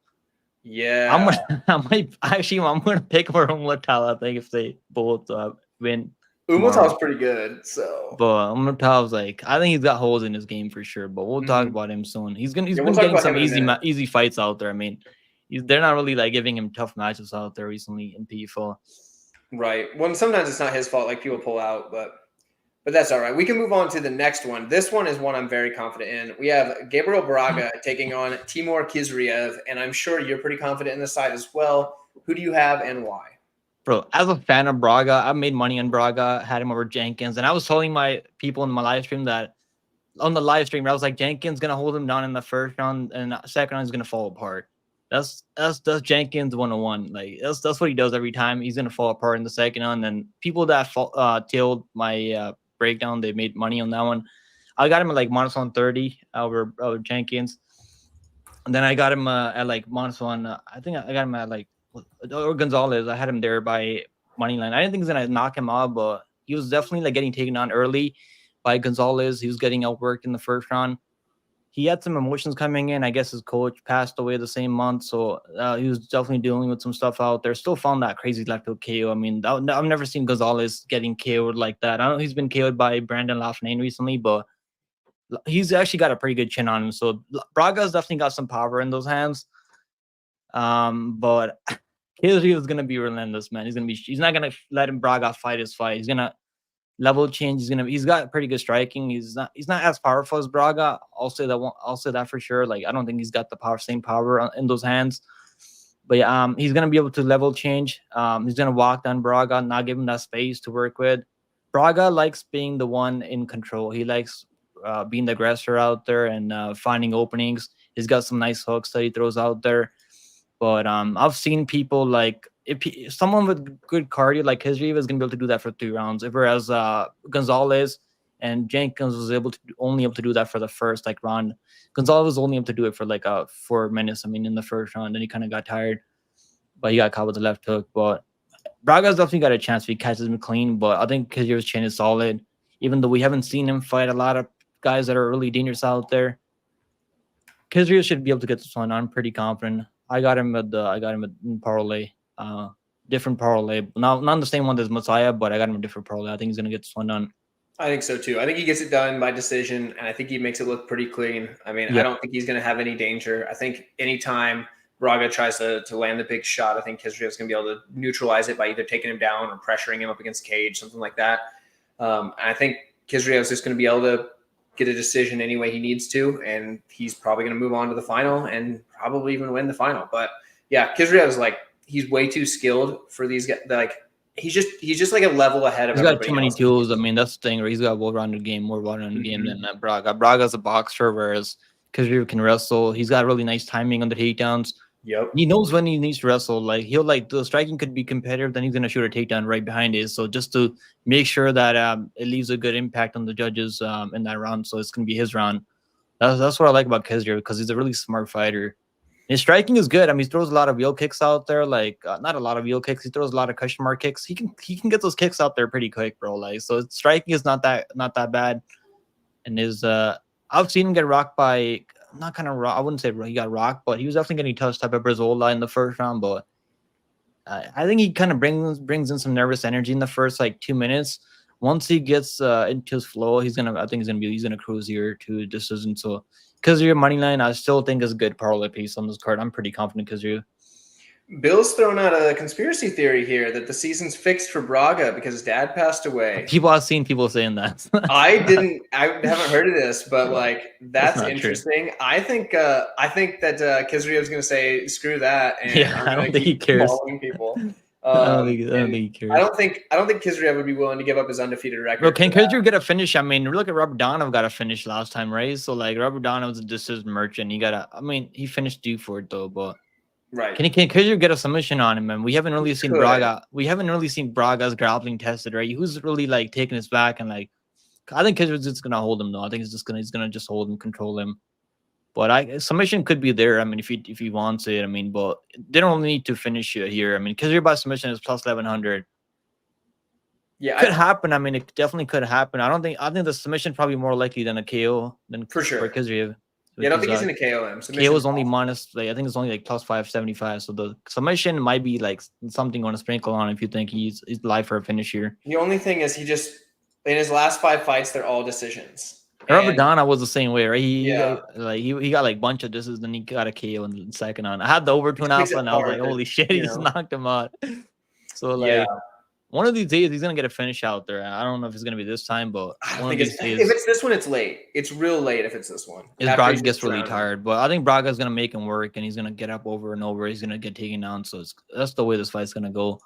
Yeah, I'm gonna pick for Umalatov. I think if they both win. Umalatov's pretty good. So, but Umalatov's like I think he's got holes in his game for sure. But we'll talk about him soon. He's been getting some easy fights out there. I mean, they're not really like giving him tough matches out there recently in PFL. Right. Well, sometimes it's not his fault. Like people pull out, but that's all right. We can move on to the next one. This one is one I'm very confident in. We have Gabriel Braga taking on Timur Khizriev, and I'm sure you're pretty confident in this side as well. Who do you have and why? Bro, as a fan of Braga, I made money on Braga, had him over Jenkins, and I was telling my people in my live stream that on the live stream, I was like, Jenkins gonna hold him down in the first round, and the second round is gonna fall apart. That's Jenkins 101. Like that's what he does every time. He's gonna fall apart in the second round. And people that tailed my breakdown, they made money on that one. I got him at like minus 130 over Jenkins, and then I got him at like minus one. I think I got him at like or Gonzalez. I had him there by money line. I didn't think he was gonna knock him out, but he was definitely like getting taken on early by Gonzalez. He was getting outworked in the first round. he had some emotions coming in. I guess his coach passed away the same month, so he was definitely dealing with some stuff out there. Still found that crazy left hook KO. I mean, I've never seen Gonzalez getting KO'd like that. I know he's been KO'd by Brandon Lochain recently, but he's actually got a pretty good chin on him. So Braga's definitely got some power in those hands. But Kizri is gonna be relentless, man. He's not gonna let him Braga fight his fight. He's gonna level change. He's got pretty good striking. He's not as powerful as Braga. I'll say that for sure. Like I don't think he's got the same power in those hands. But yeah, he's gonna be able to level change. He's gonna walk down Braga, not give him that space to work with. Braga likes being the one in control. He likes being the aggressor out there and finding openings. He's got some nice hooks that he throws out there. But I've seen people like if someone with good cardio like Hizri is gonna be able to do that for 3 rounds, whereas Gonzalez and Jenkins was only able to do that for the first round. Gonzalez was only able to do it for 4 minutes. I mean, in the first round, then he kind of got tired, but he got caught with the left hook. But Braga's definitely got a chance if he catches him clean. But I think Hizri's chin is solid, even though we haven't seen him fight a lot of guys that are really dangerous out there. Kizria should be able to get this one. I'm pretty confident. I got him at parlay, different parlay. Not the same one as Musayev, but I got him a different parlay. I think he's gonna get this one done. I think so too. I think he gets it done by decision, and I think he makes it look pretty clean. I mean, I don't think he's gonna have any danger. I think anytime Braga tries to land the big shot, I think Kizria is gonna be able to neutralize it by either taking him down or pressuring him up against the cage, something like that. And I think Kizria is just gonna be able to get a decision any way he needs to, and he's probably going to move on to the final and probably even win the final. But yeah, Kizria is he's way too skilled for these guys. He's just like a level ahead of. He's got too many tools. I mean, that's the thing. Where he's got a well-rounded game, more well-rounded game than Braga. Braga's a boxer, whereas Kizria can wrestle. He's got really nice timing on the takedowns. Yep. He knows when he needs to wrestle. The striking could be competitive, then he's gonna shoot a takedown right behind it. So just to make sure that it leaves a good impact on the judges in that round. So it's gonna be his round. That's what I like about Kizria, because he's a really smart fighter. His striking is good. I mean, he throws a lot of wheel kicks out there. Not a lot of wheel kicks. He throws a lot of question mark kicks. He can get those kicks out there pretty quick, bro. So striking is not that bad. And I've seen him get rocked by. Not kind of rock. I wouldn't say he got rocked, but he was definitely getting touched up by Barzola in the first round. But I think he kind of brings in some nervous energy in the first 2 minutes. Once he gets into his flow, he's gonna cruise here to a decision. So Kizria money line, I still think is a good parlay piece on this card. I'm pretty confident Kizria. Bill's thrown out a conspiracy theory here that the season's fixed for Braga because his dad passed away. I've seen people saying that. I haven't heard of this, but that's interesting. True. I think that Kizria is going to say screw that, and I don't think he cares. People. I don't think he cares. I don't think Kizria would be willing to give up his undefeated record. Bro, can Kizria get a finish? I mean, look at Robert Donov got a finish last time, right? So Robert Donov's a decision merchant. He finished due for it though, but. Right. Can Kizria get a submission on him, man? We haven't really seen Braga. We haven't really seen Braga's grappling tested, right? Who's really taking his back and I think Kizria's just gonna hold him though. I think he's gonna just hold him, control him. But submission could be there. I mean, if he wants it, I mean, but they don't really need to finish it here. I mean, Kizria by submission is plus 1100. Yeah, could happen. I mean, it definitely could happen. I think the submission probably more likely than a KO than for sure for Kizria. Yeah, I don't think he's in a KO him. KO is only minus, I think it's only plus 575. So the submission might be something on a sprinkle on if you think he's live for a finish here. The only thing is he just in his last 5 fights, they're all decisions. Rabadana was the same way, right? He got a bunch of decisions, then he got a KO in the second on. I had the over 2.5, and I was like, holy shit, he just knocked him out. So one of these days he's gonna get a finish out there. I don't know if it's gonna be this time, but one of these days, if it's this one, it's late. It's real late if it's this one. Braga gets really tired, but I think Braga's gonna make him work, and he's gonna get up over and over. He's gonna get taken down. So that's the way this fight's gonna go.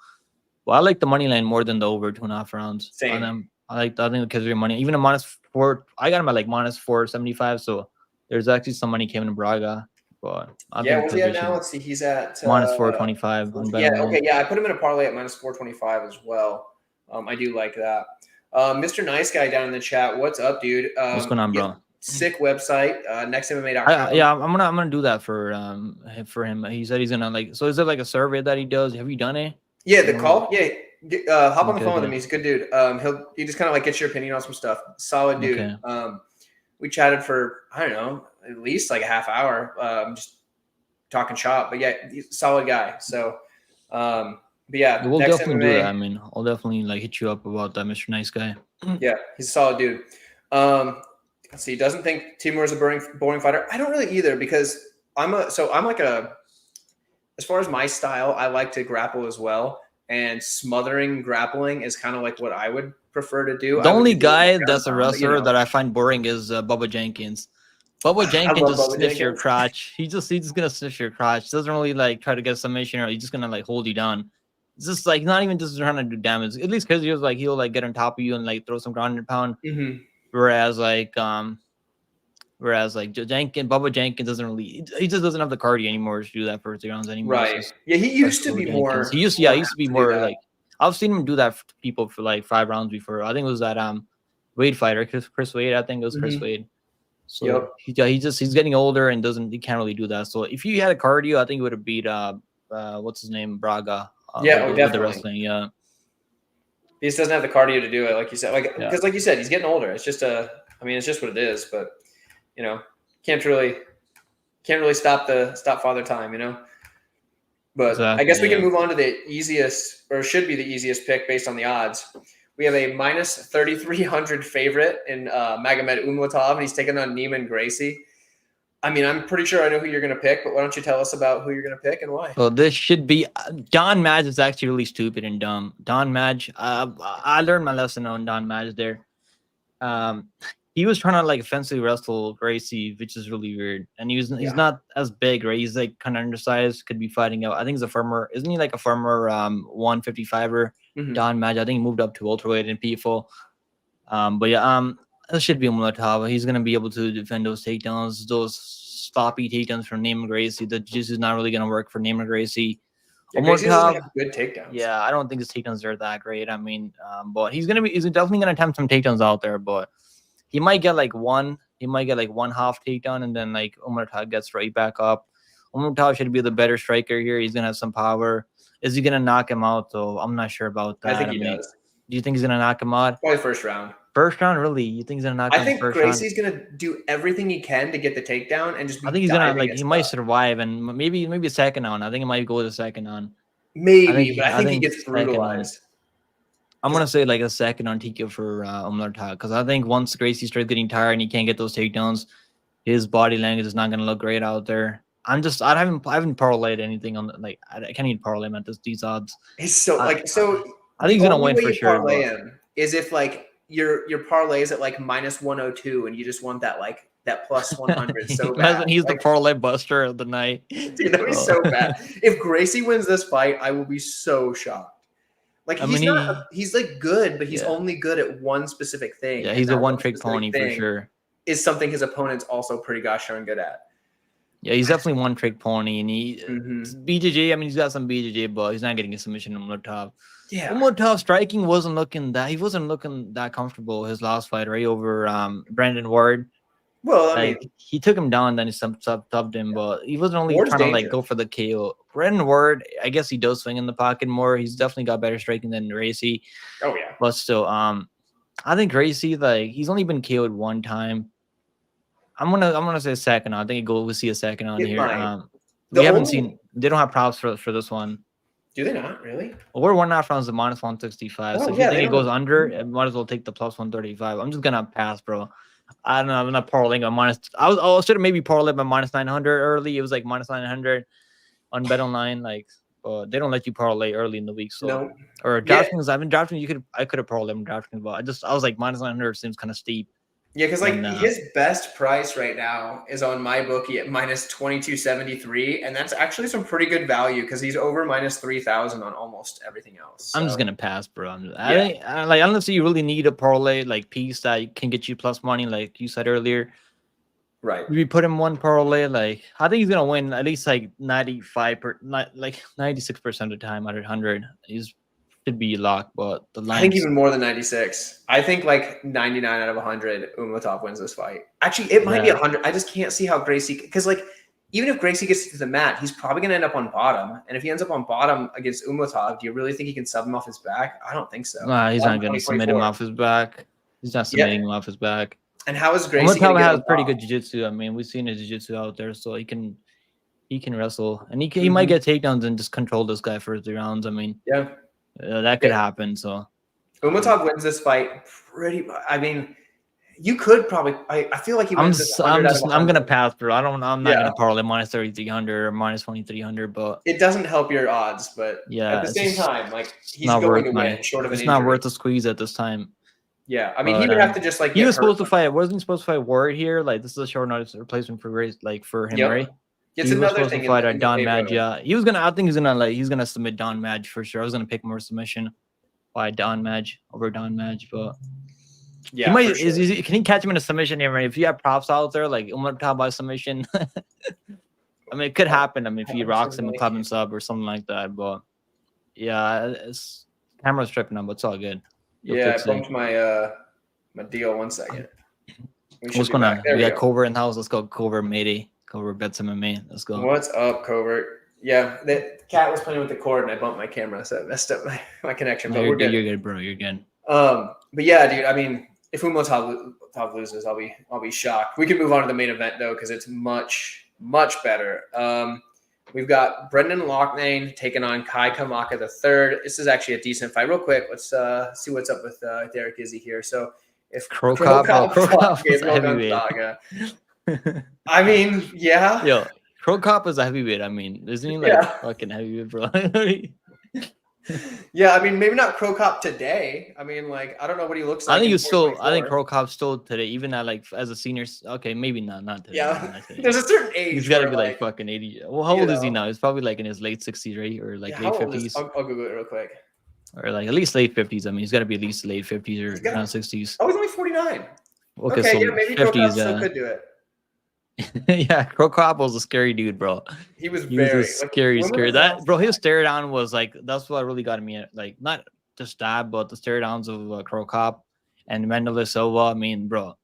Well, I like the money line more than the over 2.5 rounds. Same. I think because of your money, even a -4, I got him at -475. So there's actually some money came in Braga. But what's he at now? Let's see. He's at -425. I put him in a parlay at -425 as well. I do like that. Mr. Nice Guy down in the chat. What's up, dude? What's going on, bro? Sick website. NextMMA.com. I'm gonna do that for him. He said he's gonna So is it a survey that he does? Have you done it? Yeah, the call. Yeah. Hop on the phone with him. He's a good dude. He just kind of gets your opinion on some stuff. Solid dude. Okay. We chatted for, I don't know, at least like a half hour, just talking shop. But yeah, he's a solid guy. So, but yeah, We'll next definitely MMA, do that. I mean, I'll definitely like hit you up about that, Mr. Nice Guy. yeah, he's a solid dude. Let's see. Doesn't think Timur is a boring fighter. I don't really either because I'm like as far as my style, I like to grapple as well. And smothering grappling is kind of like what I would prefer to do. The only guy ground that's a pound, wrestler that I find boring is Bubba Jenkins. Bubba Jenkins love just Bubba sniffs your Jenkins. crotch. He's just gonna sniff your crotch. Doesn't really like try to get submission, or he's just gonna like hold you down. It's just like not even just trying to do damage. At least because he'll like get on top of you and like throw some ground and pound. Mm-hmm. Whereas Bubba Jenkins doesn't really. He just doesn't have the cardio anymore to do that for 3 rounds anymore. Right. Yeah, he used to be more. He used to be more like. I've seen him do that to people for like 5 rounds before. I think it was that Wade fighter, Chris Wade. I think it was Chris Wade. So he's getting older and he can't really do that. So if you had a cardio, I think he would have beat what's his name, Braga. With the wrestling. Yeah. He just doesn't have the cardio to do it, like you said. Because like you said, he's getting older. It's just it's just what it is. But can't really stop Father Time. But exactly, I guess we can move on to the easiest, or should be the easiest pick based on the odds. We have a minus 3,300 favorite in Magomed Umalatov, and he's taking on Neiman Gracie. I mean, I'm pretty sure I know who you're going to pick, but why don't you tell us about who you're going to pick and why? Well, this should be Don Madge is actually really stupid and dumb. Don Madge, I learned my lesson on Don Madge there. He was trying to like offensively wrestle Gracie, which is really weird. And he's not as big, right? He's like kind of undersized, could be fighting out. I think he's a former, isn't he like a former 155er? Don Madge, I think he moved up to welterweight in PFL. But yeah, that should be Umalatov. He's gonna be able to defend those takedowns, those sloppy takedowns from Neiman Gracie. The juice is not really gonna work for Neiman Gracie. Yeah, Gracie doesn't have good takedowns. Yeah, I don't think his takedowns are that great. I mean, but he's definitely gonna attempt some takedowns out there, but he might get like one half takedown, and then like Umalatov gets right back up. Umalatov should be the better striker here. He's gonna have some power. Is he gonna knock him out though? I'm not sure about that. I think he does. Do you think he's gonna knock him out? Probably first round. First round, really? You think he's gonna knock him out? I think Gracie's gonna do everything he can to get the takedown and just. I think he's gonna he might survive and maybe a second on. I think it might go to second on. Maybe, but I think he gets brutalized. I'm gonna say like a second on TKO for Umalatov, because I think once Gracie starts getting tired and he can't get those takedowns, his body language is not gonna look great out there. I haven't parlayed anything on I can't even parlay him at these odds. It's so I think he's gonna win for sure. Parlay him is if like your parlay is at like minus 102 and you just want that that plus 100 so bad. Imagine he's the parlay buster of the night. Dude, that would be so bad. If Gracie wins this fight, I will be so shocked. Like he's like good, but he's only good at one specific thing. Yeah, he's a one-trick pony for sure. Is something his opponent's also pretty gosh darn good at. Yeah, he's definitely one-trick pony, and BJJ. I mean, he's got some BJJ, but he's not getting a submission on Umalatov. Yeah, Umalatov striking wasn't looking that comfortable his last fight, right, over Brandon Ward. Well, I mean, he took him down, then he subbed him, but he wasn't only trying to go for the KO. Brandon Ward, I guess he does swing in the pocket more. He's definitely got better striking than Gracie. Oh yeah, but still, I think Gracie, he's only been KO'd one time. I'm gonna say second on. I think we'll see a second on here. We haven't seen. They don't have props for this one. Do they not really? Well, we're 1.5 rounds to minus 165. So if you think it goes under, it might as well take the plus 135. I'm just gonna pass, bro. I don't know. I'm not parlaying on minus. I should have maybe parlayed by minus 900 early. It was like minus 900 on Bet Online. They don't let you parlay early in the week. So no. Or DraftKings. I've been DraftKings. I could have parlayed on DraftKings, but I was like minus 900 seems kind of steep. Yeah, because his best price right now is on my bookie at minus 2273, and that's actually some pretty good value because he's over minus 3,000 on almost everything else. So. I'm just gonna pass, bro. Unless you really need a parlay piece that can get you plus money, like you said earlier. Right. If you put him one parlay, I think he's gonna win at least 96% of the time out of 100. He's should be locked, but the line. I think even more than 96. I think 99 out of 100, Umalatov wins this fight. Actually, it might be 100. I just can't see how Gracie, because even if Gracie gets to the mat, he's probably going to end up on bottom. And if he ends up on bottom against Umalatov, do you really think he can sub him off his back? I don't think so. Nah, he's not going to submit him off his back. He's not submitting him off his back. And how is Gracie going to has pretty good jiu-jitsu. I mean, we've seen his jiu-jitsu out there, so he can wrestle, and he might get takedowns and just control this guy for 3 rounds. I mean, that could happen. So Umalatov wins this fight pretty. I mean, you could probably. I feel like he wins. I'm gonna pass, bro. I'm not gonna parlay minus 3,300 or minus 2,300, but it doesn't help your odds. But at the same time, like he's going to win short of an injury. It's not worth the squeeze at this time. Yeah, I mean, he would have to just like. He was supposed to fight. Wasn't he supposed to fight Ward here? Like this is a short notice replacement for Grace, like for him, right? It's another thing. To fight Don Madge. Yeah, he was gonna. I think he's gonna submit Don Madge for sure. I was gonna pick more submission by Don Madge over Don Madge, but yeah, he might. Sure. Can he catch him in a submission here? Right? If you have props out there, like Umalatov by submission, I mean, it could happen. I mean, if he rocks him a club and sub or something like that, but yeah, it's camera's tripping on, but it's all good. I bumped my my deal. 1 second. What's going on? We got Covert in the house. Let's go, Covert Mayday. Covert bets MMA. Let's go. What's up, Covert? Yeah, the cat was playing with the cord and I bumped my camera, so it messed up my connection. But you're good. You're good, bro. You're good. But yeah, dude. I mean, if Umalatov loses, I'll be shocked. We can move on to the main event though, because it's much better. We've got Brendan Lochain taking on Kai Kamaka III. This is actually a decent fight. Real quick, let's see what's up with Derek Izzy here. So if Crow Cop is a heavyweight. I mean, yeah. Yo, Crow Cop is a heavyweight. I mean, isn't he like fucking heavyweight, bro? Yeah, I mean, maybe not Crow Cop today. I mean, like, I don't know what he looks like. I think Crow Cop's still today, even at like as a senior. Okay, maybe not today. Yeah, there's a certain age. He's got to be like fucking 80. Well, how old is he now? He's probably like in his late 60s, right? Or like late 50s. I'll Google it real quick. Or like at least late 50s. I mean, he's got to be at least late 50s or around 60s. Oh, he's only 49. Okay, so yeah, maybe 50s, Crow Cop still could do it. Yeah, Crow Cop was a scary dude, bro. He was scary. That bro, his stare down was like that's what really got me. Like not just that, but the stare downs of Crow Cop and Mendoza Silva. I mean, bro,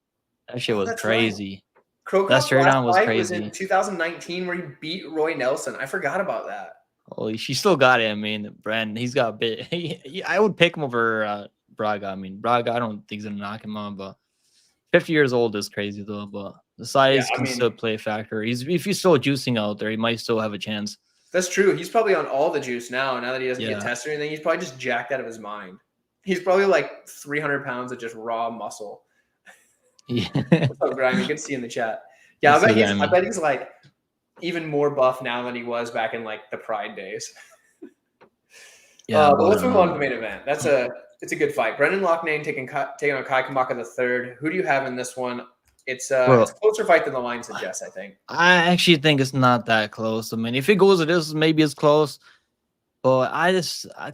that shit was crazy. Right. Crow Cop's that stare down was crazy. Was in 2019 where he beat Roy Nelson. I forgot about that. Holy, she still got it. I mean, Brandon, he's got a bit. I would pick him over Braga. I mean, Braga, I don't think he's gonna knock him on, but 50 years old is crazy though. But the size can still play a factor. If he's still juicing out there, he might still have a chance. That's true. He's probably on all the juice now. Now that he doesn't get tested or anything, he's probably just jacked out of his mind. He's probably like 300 pounds of just raw muscle. Yeah. What's up, Grimy? Good to see you in the chat. Yeah, I bet he's like even more buff now than he was back in like the Pride days. Yeah. But let's move on to the main event. It's a good fight. Brendan Lochain taking on Kai Kamaka III. Who do you have in this one? It's a closer fight than the line suggests, I think. I actually think it's not that close. I mean, if it goes to this, maybe it's close. But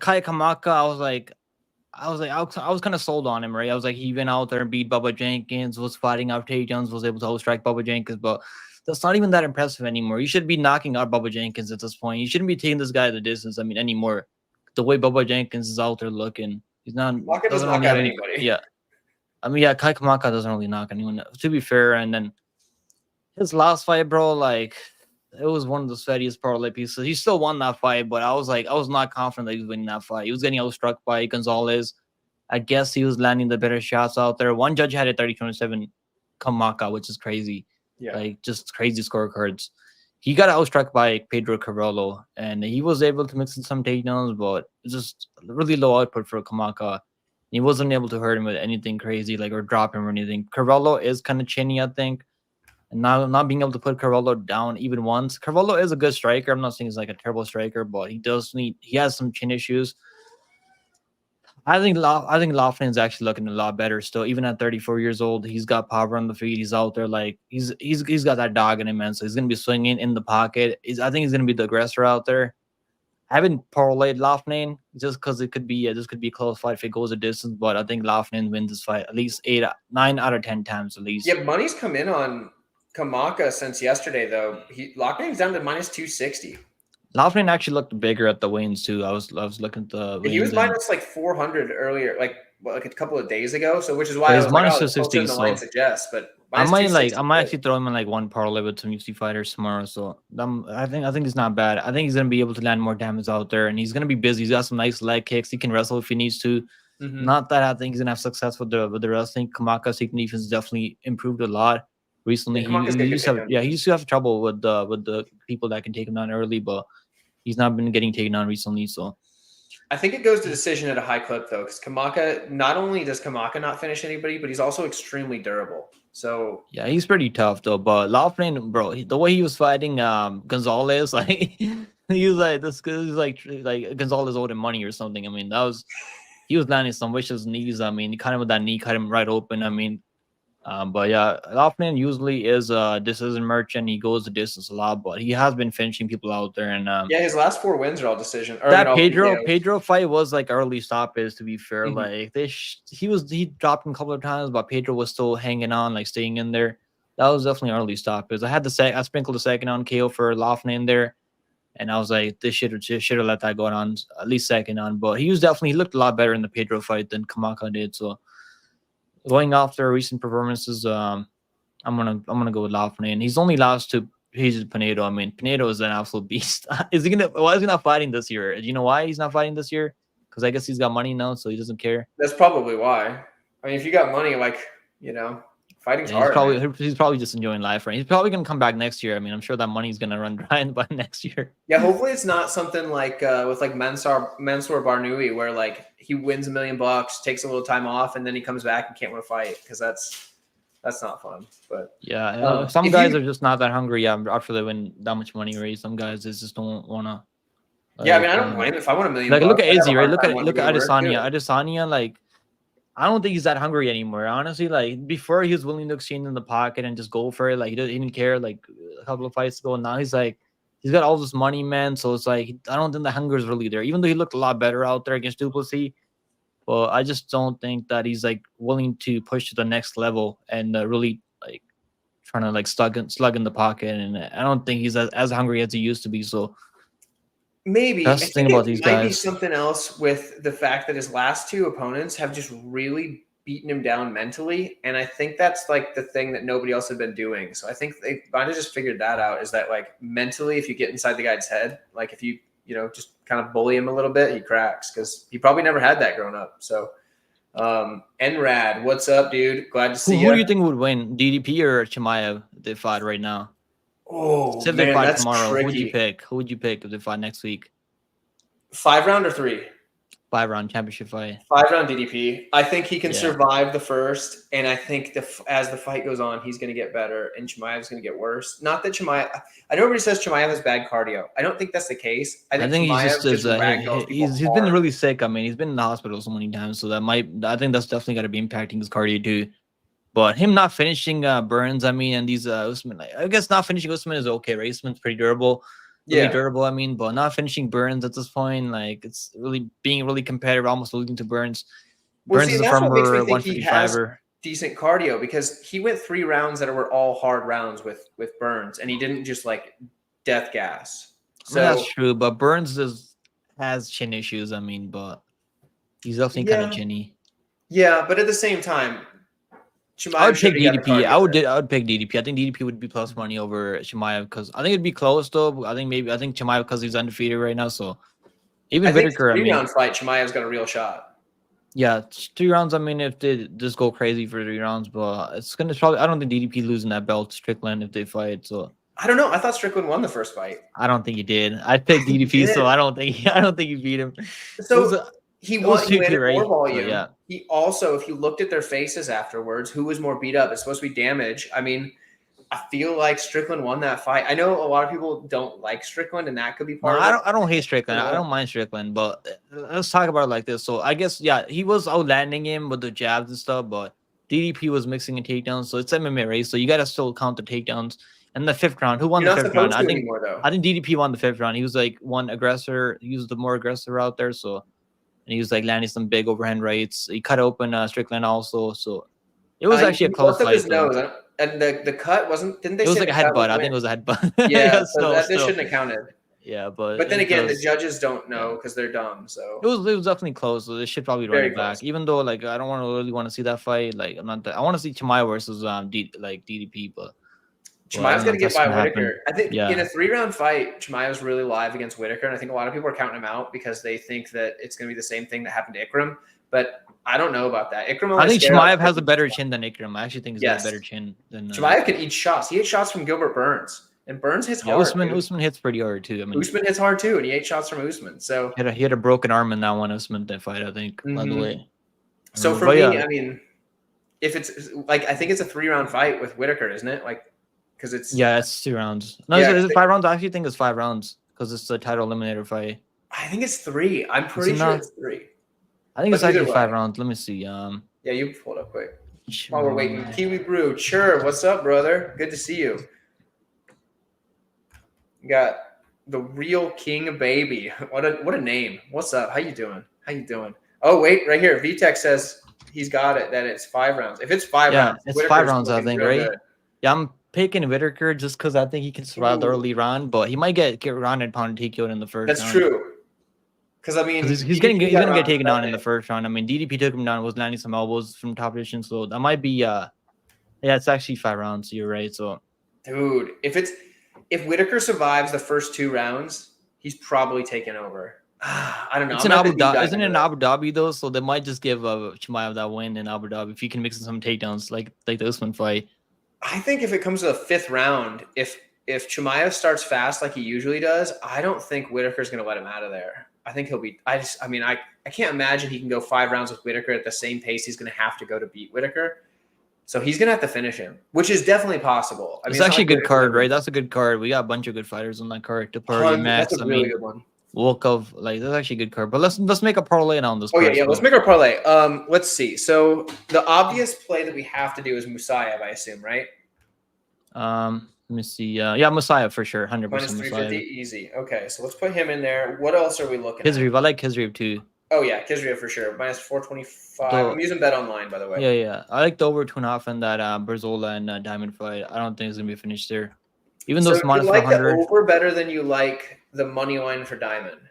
Kai Kamaka, I was kind of sold on him, right? I was like, he went out there and beat Bubba Jenkins, was fighting out takedowns, was able to outstrike Bubba Jenkins, but that's not even that impressive anymore. You should be knocking out Bubba Jenkins at this point. You shouldn't be taking this guy the distance. I mean, anymore. The way Bubba Jenkins is out there looking, he's not. Kamaka doesn't knock out anybody. Yeah. I mean, yeah, Kai Kamaka doesn't really knock anyone, to be fair. And then his last fight, bro, like, it was one of the sweatiest parlay pieces. He still won that fight, but I was not confident that he was winning that fight. He was getting outstruck by Gonzalez. I guess he was landing the better shots out there. One judge had a 30-27 Kamaka, which is crazy. Yeah. Like, just crazy scorecards. He got outstruck by Pedro Carvalho, and he was able to mix in some takedowns, but just really low output for Kamaka. He wasn't able to hurt him with anything crazy, like, or drop him or anything. Carvalho is kind of chinny, I think. And not being able to put Carvalho down even once. Carvalho is a good striker. I'm not saying he's like a terrible striker, but he has some chin issues. I think Lochain is actually looking a lot better still. Even at 34 years old, he's got power on the feet. He's out there like he's got that dog in him, man. So he's gonna be swinging in the pocket. I think he's gonna be the aggressor out there. I haven't parlayed Lochain just because this could be a close fight if it goes a distance, but I think Lochain wins this fight at least 9 out of 10 times at least. Yeah, money's come in on Kamaka since yesterday though. Lochain's down to -260. Lochain actually looked bigger at the weigh-ins too. I was looking at the weigh-ins. He was minus like 400 earlier, like a couple of days ago. So which is why I was minus like, 260. The line suggests, but I might actually throw him in like one parlay with some UFC fighters tomorrow. So I think it's not bad. I think he's gonna be able to land more damage out there, and he's gonna be busy. He's got some nice leg kicks. He can wrestle if he needs to. Not that I think he's gonna have success with the wrestling. Kamaka's takedown defense definitely improved a lot recently. Yeah, He used to have trouble with the people that can take him down early, but he's not been getting taken down recently. So I think it goes to decision at a high clip though, because Kamaka, not only does Kamaka not finish anybody, but he's also extremely durable. So yeah, he's pretty tough though. But Lochain, bro, the way he was fighting Gonzalez, like he was like this is like Gonzalez owed him money or something. I mean, he was landing some vicious knees. I mean, he kind of with that knee cut him right open. I mean, but yeah, Lochain usually is a decision merchant. He goes the distance a lot, but he has been finishing people out there. And yeah, his last 4 wins are all decision. That Pedro fight was like early stoppage. To be fair, like he dropped him a couple of times, but Pedro was still hanging on, like staying in there. That was definitely early stoppage. I sprinkled the second on KO for Lochain in there, and I was like, this should have let that go on at least second on. But he looked a lot better in the Pedro fight than Kamaka did. So going off their recent performances, I'm gonna go with Lochain. He's only lost to Pinedo. I mean, Pinedo is an absolute beast. Why is he not fighting this year? Do you know why he's not fighting this year? Because I guess he's got money now, so he doesn't care. That's probably why. I mean, if you got money, like, fighting's hard. He's probably just enjoying life, right? He's probably gonna come back next year. I mean, I'm sure that money's gonna run dry by next year. Yeah, hopefully it's not something like with like Mansour Barnui, where like he wins $1 million, takes a little time off, and then he comes back and can't win a fight, because that's not fun. But yeah, some guys are just not that hungry. Yeah, after they win that much money, right? Some guys just don't wanna. Yeah, I mean, I don't blame if I want $1 million. Like, look at Izzy, right? Look at Adesanya. Adesanya, like, I don't think he's that hungry anymore. Honestly, like before, he was willing to exchange in the pocket and just go for it. Like he didn't care. Like a couple of fights ago, now he's got all this money, man. So it's like I don't think the hunger is really there. Even though he looked a lot better out there against Duplessis, but I just don't think that he's like willing to push to the next level and really like trying to like slug in the pocket. And I don't think he's as hungry as he used to be. So maybe that's the thing about these guys. Might be something else with the fact that his last 2 opponents have just really beaten him down mentally, and I think that's like the thing that nobody else had been doing. So I think they might have just figured that out. Is that like mentally, if you get inside the guy's head, like if you just kind of bully him a little bit, he cracks, because he probably never had that growing up. So Enrad, what's up, dude? Glad to see you. Who do you think would win, DDP or Chimaev, if they fight right now? Oh, if they fight tomorrow, tricky. Who would you pick if they fight next week? 5 round or 3? 5-round championship fight. 5-round DDP. I think he can survive the first, and I think as the fight goes on, he's going to get better, and Chimaev's going to get worse. Not that Chimaev. I know everybody says Chimaev has bad cardio. I don't think that's the case. I think he's been really sick. I mean, he's been in the hospital so many times, so I think that's definitely got to be impacting his cardio too. But him not finishing Burns, I mean, and these Usman, I guess not finishing Usman is okay, right? Usman's pretty durable. Really durable, I mean, but not finishing Burns at this point, like it's really being really competitive, almost losing to Burns. Burns is a former 155er. Decent cardio, because he went 3 rounds that were all hard rounds with Burns, and he didn't just like death gas. So that's true, but Burns has chin issues. I mean, but he's definitely kind of chinny. Yeah, but at the same time, I would pick DDP. I would pick DDP. I think DDP would be plus money over Chimaev, because I think it'd be close though. I think Chimaev, because he's undefeated right now. So even Whitaker, 3-round fight, Chimaev's got a real shot. Yeah, 3 rounds. I mean, if they just go crazy for 3 rounds, but it's gonna probably. I don't think DDP losing that belt to Strickland if they fight. So I don't know. I thought Strickland won the first fight. I don't think he did. I'd pick DDP, so I don't think he beat him. So he won more volume. So, yeah. He also, if you looked at their faces afterwards, who was more beat up? It's supposed to be Damage. I mean, I feel like Strickland won that fight. I know a lot of people don't like Strickland, and that could be part of it. I don't hate Strickland. I don't mind Strickland, but let's talk about it like this. So I guess, he was outlanding him with the jabs and stuff, but DDP was mixing in takedowns, so it's MMA race, so you got to still count the takedowns. And the 5th round, who won the 5th round? I think DDP won the 5th round. He was like one aggressor. He was the more aggressor out there, so. And he was like landing some big overhand rights. He cut open Strickland also, so it was actually a close fight. And the cut didn't they? It was like a headbutt. I think it was a headbutt. Yeah, so that shouldn't have counted. Yeah, but then again, the judges don't know because they're dumb. So it was definitely close. So they should probably run it back. Even though like I don't really want to see that fight. Like I want to see Chimaev versus DDP, but. Chimaev's going to get by Whitaker. I think in a 3-round fight, Chimaev's really live against Whitaker, and I think a lot of people are counting him out because they think that it's going to be the same thing that happened to Ikram. but I don't know about that. I think Chimaev has a better chin than Ikram. I actually think he's got a better chin than Chimaev can eat shots. He ate shots from Gilbert Burns, and Burns hits hard. Usman hits pretty hard too. I mean, Usman hits hard too, and he ate shots from Usman. So he had a broken arm in that one Usman fight, I think. By the way. So for me, I mean, if it's like I think it's a 3-round fight with Whitaker, isn't it? Like, because it's it's 2 rounds. No, is it 5 rounds? I actually think it's 5 rounds because it's a title eliminator fight. I think it's 3. I'm pretty sure it's 3. I think it's actually 5 rounds. Let me see. Yeah, you pull it up quick. While we're waiting, Kiwi Brew, sure. What's up, brother? Good to see you. You got the real King Baby. What a name. What's up? How you doing? Oh wait, right here. VTech says he's got it. That it's 5 rounds. If it's 5 rounds, it's Whitaker's 5 rounds. I think, right? Good. Yeah, I'm picking Whitaker just because I think he can survive the early round, but he might get rounded, pound, TKO'd in the first. That's true. Because I mean, he's gonna get taken down in the first round. I mean, DDP took him down, was landing some elbows from top position, so that might be it's actually 5 rounds. You're right. So, dude, if Whitaker survives the first 2 rounds, he's probably taken over. I don't know. It's in Abu Dhabi, isn't it in Abu Dhabi though? So they might just give Chimaev that win in Abu Dhabi if he can mix in some takedowns like the Usman fight. I think if it comes to the 5th round, if Chimaev starts fast like he usually does, I don't think Whitaker's going to let him out of there. I think he'll be. I can't imagine he can go 5 rounds with Whitaker at the same pace he's going to have to go to beat Whitaker. So he's going to have to finish him, which is definitely possible. I mean, it's actually a good card, right? That's a good card. We got a bunch of good fighters on that card. That's a really good one. Burkov, that's actually a good card. But let's make a parlay on this. Yeah. Let's make our parlay. Let's see. So the obvious play that we have to do is Musayev, I assume, right? Let me see. Musayev for sure, 100%. Minus 350, easy. Okay, so let's put him in there. What else are we looking at? Kizriev, I like Kizriev too. Oh yeah, Kizriev for sure. Minus 425. I'm using Bet Online, by the way. Yeah. I like the over 2.5 in that Barzola and Diamond fight. I don't think it's gonna be finished there. Even though it's minus 400. You like the over better than you like the money line for Diamond.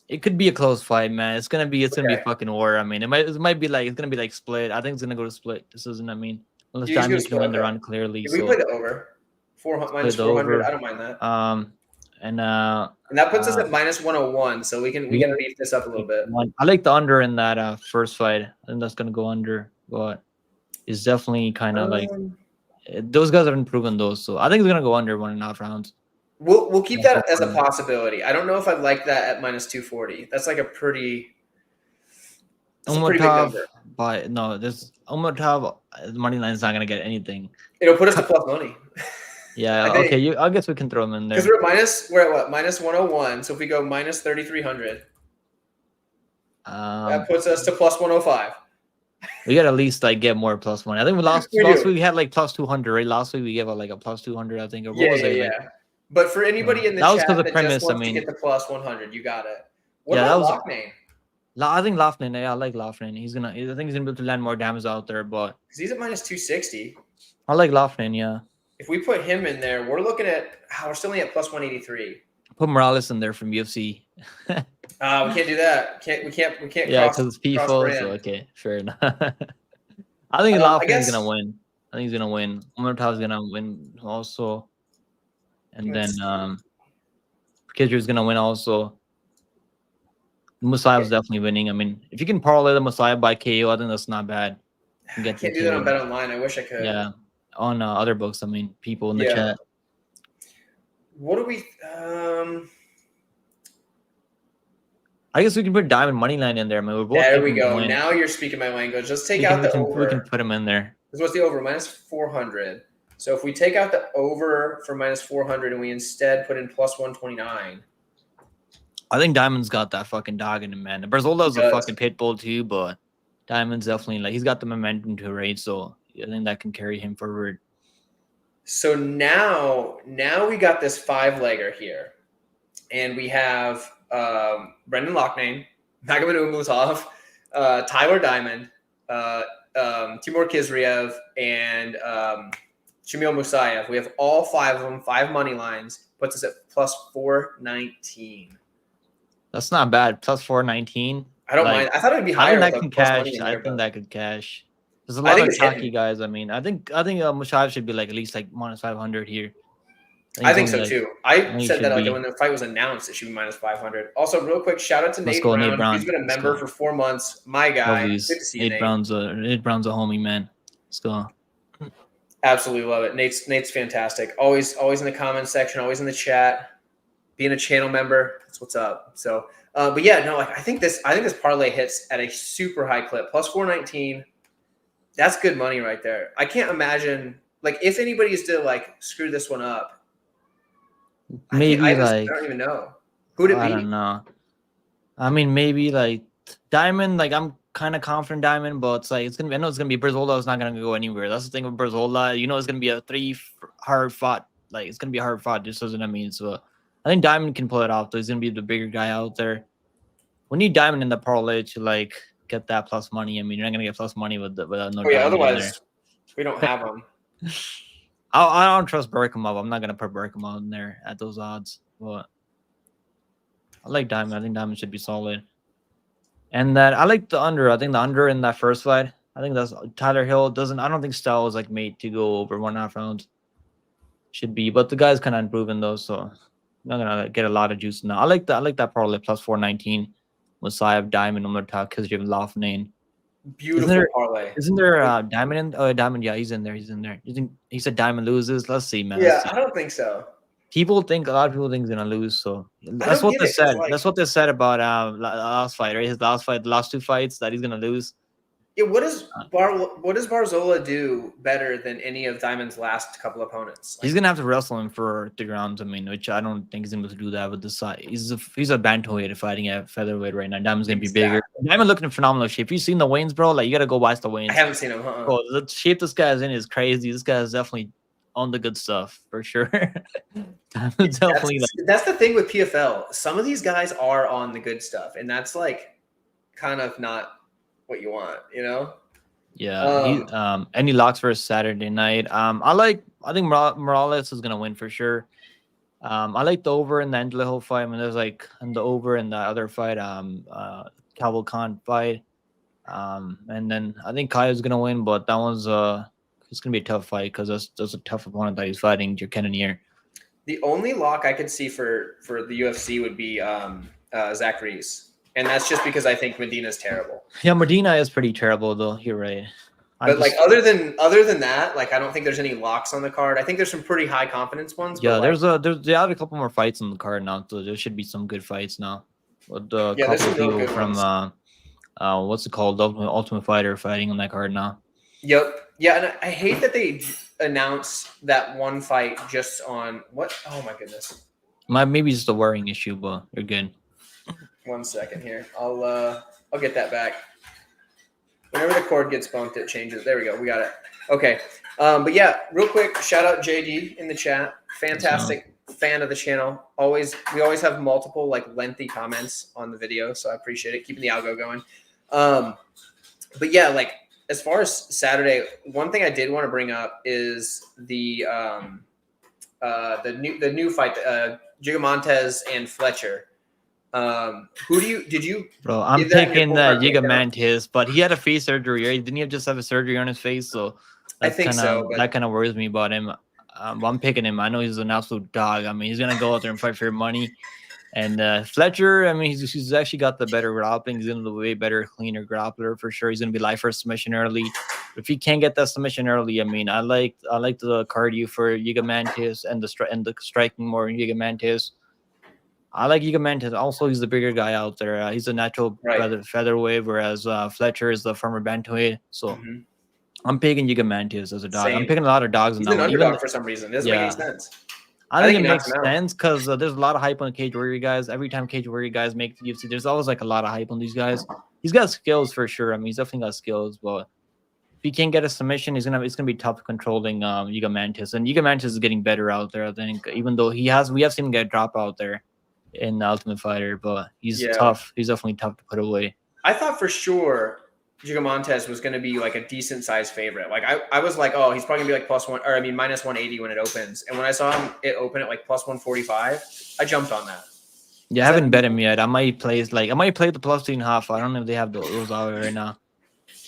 It could be a close fight, man. It's gonna be a fucking war. I mean, it might be like it's gonna be like split. I think it's gonna go to split. This isn't. I mean, unless Diamond can win the run clearly. We play the over. 400 minus 400. I don't mind that. And that puts us at minus 101. So we can beef this up a little bit. I like the under in that first fight. I think that's gonna go under, but it's definitely kind of like those guys have improving those. So I think it's gonna go under 1.5 rounds. We'll keep that as a possibility. I don't know if I'd like that at minus 240. That's like a pretty big number. But no, this Umalatov money line is not gonna get anything. It'll put us to plus money. Yeah, okay. I guess we can throw them in there. Because we're at what? Minus 101. So if we go minus 3,300, that puts us to plus 105. We got to at least get more plus money. I think last week we had plus 200, right? Last week we gave a plus 200, I think. Or what was it? Yeah. But for anybody in the chat that just wants to get the plus 100, you got it. What about Lochain? I think Lochain. Yeah, I like Lochain. I think he's gonna be able to land more damage out there, but because he's at minus 260. I like Lochain. Yeah. If we put him in there, we're looking at we're still only at plus 183. Put Morales in there from UFC. We can't do that. We can't. Yeah, because it's PFL. So okay, fair enough. I think Lochain's gonna win. I think he's gonna win. Umaratov's gonna win also, and then Kizriev's gonna win also. Musayev's definitely winning. I mean, if you can parlay the Musayev by KO, I think that's not bad. I can't do that on Bet Online. I wish I could. Yeah. On other books, I mean, people in the chat. What do we? I guess we can put Diamond Moneyline in there. I mean, we're both there we go. Now you're speaking my language. Let's take out the over. We can put him in there. What's the over? Minus 400. So if we take out the over for minus 400 and we instead put in plus 129. I think Diamond's got that fucking dog in him, man. Barzola's a fucking pit bull too, but Diamond's definitely he's got the momentum to rate, so I think that can carry him forward. So now we got this 5-legger here. And we have Brendan Lochain, Magomed Umalatov, Tyler Diamond, Timur Kizriev, and Shamil Musayev. We have all 5 of them, 5 money lines, puts us at plus 419. That's not bad. Plus 419. I don't mind. I thought it'd be higher. I think that can cash. I think that could cash. There's a lot of cocky guys. I mean, I think Musayev should be at least minus 500 here. I think so too. I think said that like when the fight was announced, it should be minus 500. Also, real quick, shout out to Nate Brown. He's been a member for 4 months. My guy. Good to see you, Nate. Nate Brown's a homie, man. Let's go. Absolutely love it. Nate's fantastic. Always in the comments section, always in the chat. Being a channel member, that's what's up. So, but yeah, no, like I think this parlay hits at a super high clip, plus 419. That's good money right there. I can't imagine like if anybody is to like screw this one up. Maybe I like don't even know who'd it be. I don't know. I mean, maybe like Diamond. Like I'm kind of confident Diamond, but it's like it's gonna be. I know it's gonna be Barzola. It's not gonna go anywhere. That's the thing with Barzola. You know, it's gonna be a 3 hard fought. Like it's gonna be a hard fought. Just doesn't I mean. So I think Diamond can pull it off. Though he's gonna be the bigger guy out there. We need Diamond in the parlay to like get that plus money. I mean, you're not gonna get plus money without no. Oh, yeah, otherwise we don't have them. I don't trust Burkov. I'm not gonna put Burkov in there at those odds. But I like Diamond. I think Diamond should be solid. And that I like the under. I think the under in that first fight. I think that's Tyler Hill doesn't. I don't think Style is like made to go over 1.5 rounds. Should be, but the guy's kind of improving though, so I'm not gonna get a lot of juice now. I like that parlay plus 419. Musayev Diamond on the top because you have Lochain. Beautiful parlay. Isn't there Diamond in? Oh, Diamond. Yeah, he's in there. You think he said Diamond loses? Let's see, man. Yeah, I don't think so. A lot of people think he's gonna lose. So that's what they said. Like, that's what they said about last fight, right? His last fight, the last 2 fights, that he's gonna lose. Yeah, what does Barzola do better than any of Diamond's last couple opponents? He's gonna have to wrestle him for 3 rounds. I mean, which I don't think he's gonna be able to do that with the size. He's a bantamweight fighting at featherweight right now. Diamond's gonna be bigger. Diamond looking in phenomenal shape. You've seen the Waynes, bro. Like you gotta go watch the Waynes. I haven't seen him. Bro, the shape this guy's in is crazy. This guy's definitely on the good stuff for sure. Diamond's definitely. That's the thing with PFL. Some of these guys are on the good stuff, and that's like kind of not what you want, you know? Yeah. Any locks for Saturday night? I think Morales is gonna win for sure. I like the over in the Angelo fight. I mean, there's like and the over in the other fight, Cavalcante fight. And then I think Kaya's gonna win, but that one's it's gonna be a tough fight because that's a tough opponent that he's fighting, Cannonier. The only lock I could see for the UFC would be Zach Reese. And that's just because I think Medina's terrible. Yeah, Medina is pretty terrible though. You're right. But like other than that, like I don't think there's any locks on the card. I think there's some pretty high confidence ones. Yeah, there's a couple more fights on the card now, so there should be some good fights now. With a couple of people from what's it called, Ultimate Fighter fighting on that card now. Yep. Yeah, and I hate that they announced that one fight just on what? Oh my goodness. Maybe it's just a worrying issue, but you're good. 1 second here. I'll get that back. Whenever the cord gets bumped, it changes. There we go. We got it. Okay. But yeah, real quick, shout out JD in the chat. Fantastic fan of the channel. We always have multiple like lengthy comments on the video, so I appreciate it. Keeping the algo going. But yeah, like as far as Saturday, one thing I did want to bring up is the new fight, Gigamontes and Fletcher. Did you? Bro, I'm picking Gigamontes, but he had a face surgery, right? Didn't he just have a surgery on his face? So I think that kind of worries me about him. I'm picking him. I know he's an absolute dog. I mean, he's gonna go out there and fight for your money. And Fletcher, I mean, he's actually got the better grappling. He's gonna be the way better, cleaner grappler for sure. He's gonna be live for submission early. If he can't get that submission early, I mean, I like the cardio for Gigamontes and the striking more in Gigamontes. I like Gigamontes. Also, he's the bigger guy out there. He's a natural featherweight, whereas Fletcher is the former bantamweight. So I'm picking Gigamontes as a dog. I'm picking a lot of dogs. He's an underdog for some reason. It doesn't make any sense. I think it makes sense because there's a lot of hype on the Cage Warrior guys. Every time Cage Warrior guys make the UFC, there's always like a lot of hype on these guys. He's got skills for sure. I mean, he's definitely got skills, but if he can't get a submission, it's gonna be tough controlling Gigamontes. And Gigamontes is getting better out there. I think, even though we have seen him get a drop out there in the Ultimate Fighter, but he's tough. He's definitely tough to put away. I thought for sure Gigamontes was going to be like a decent sized favorite. Like I was like, oh, he's probably gonna be like minus 180 when it opens. And when I saw it open at like plus 145, I jumped on that. Yeah, I haven't bet him yet. I might play the plus 2.5. I don't know if they have those out right now.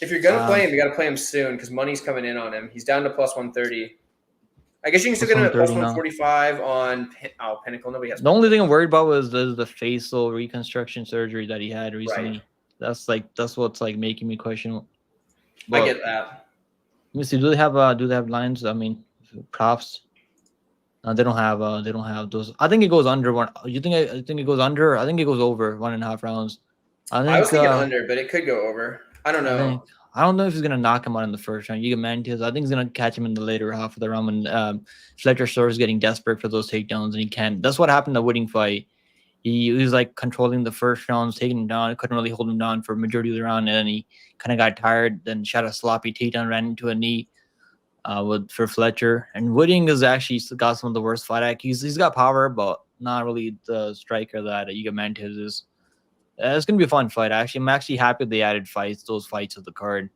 If you're gonna play him, you got to play him soon because money's coming in on him. He's down to plus 130. I guess you can still Plus get him at plus 130 now. 145 on Pinnacle. Nobody has. The only thing I'm worried about was the facial reconstruction surgery that he had recently. Right. That's what's like making me question. I get that. Let me see. Do they have lines? I mean, props. They don't have those. I think it goes under one. You think I think it goes under? I think it goes over 1.5 rounds. I was thinking under, but it could go over. I don't know. I don't know if he's gonna knock him out in the first round. You get Mantis. I think he's gonna catch him in the later half of the round when Fletcher starts getting desperate for those takedowns, and he can't. That's what happened in the Wooding fight. He was like controlling the first rounds, taking him down. Couldn't really hold him down for majority of the round, and then he kind of got tired. Then shot a sloppy takedown, ran into a knee for Fletcher. And Wooding has actually got some of the worst fight IQ. He's got power, but not really the striker that Iga Mantis is. It's gonna be a fun fight. I'm actually happy they added those fights to the card.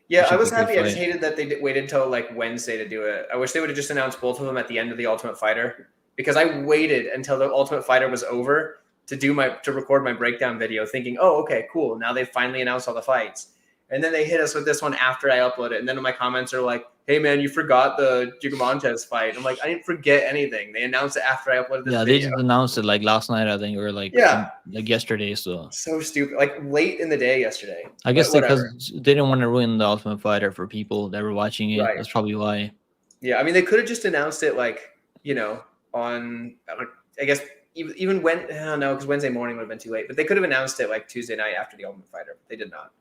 Yeah, I was happy. I just hated that they waited until like Wednesday to do it. I wish they would have just announced both of them at the end of the Ultimate Fighter, because I waited until the Ultimate Fighter was over to record my breakdown video, thinking, oh, okay, cool. Now they've finally announced all the fights. And then they hit us with this one after I upload it. And then in my comments are like, hey, man, you forgot the Gigamontes fight. I'm like, I didn't forget anything. They announced it after I uploaded this video. They just announced it like last night, I think, or like yesterday. So stupid. Like late in the day yesterday. I guess because they didn't want to ruin the Ultimate Fighter for people that were watching it. Right. That's probably why. Yeah, I mean, they could have just announced it like, on, I guess, even when, I don't know, because Wednesday morning would have been too late. But they could have announced it like Tuesday night after the Ultimate Fighter. They did not.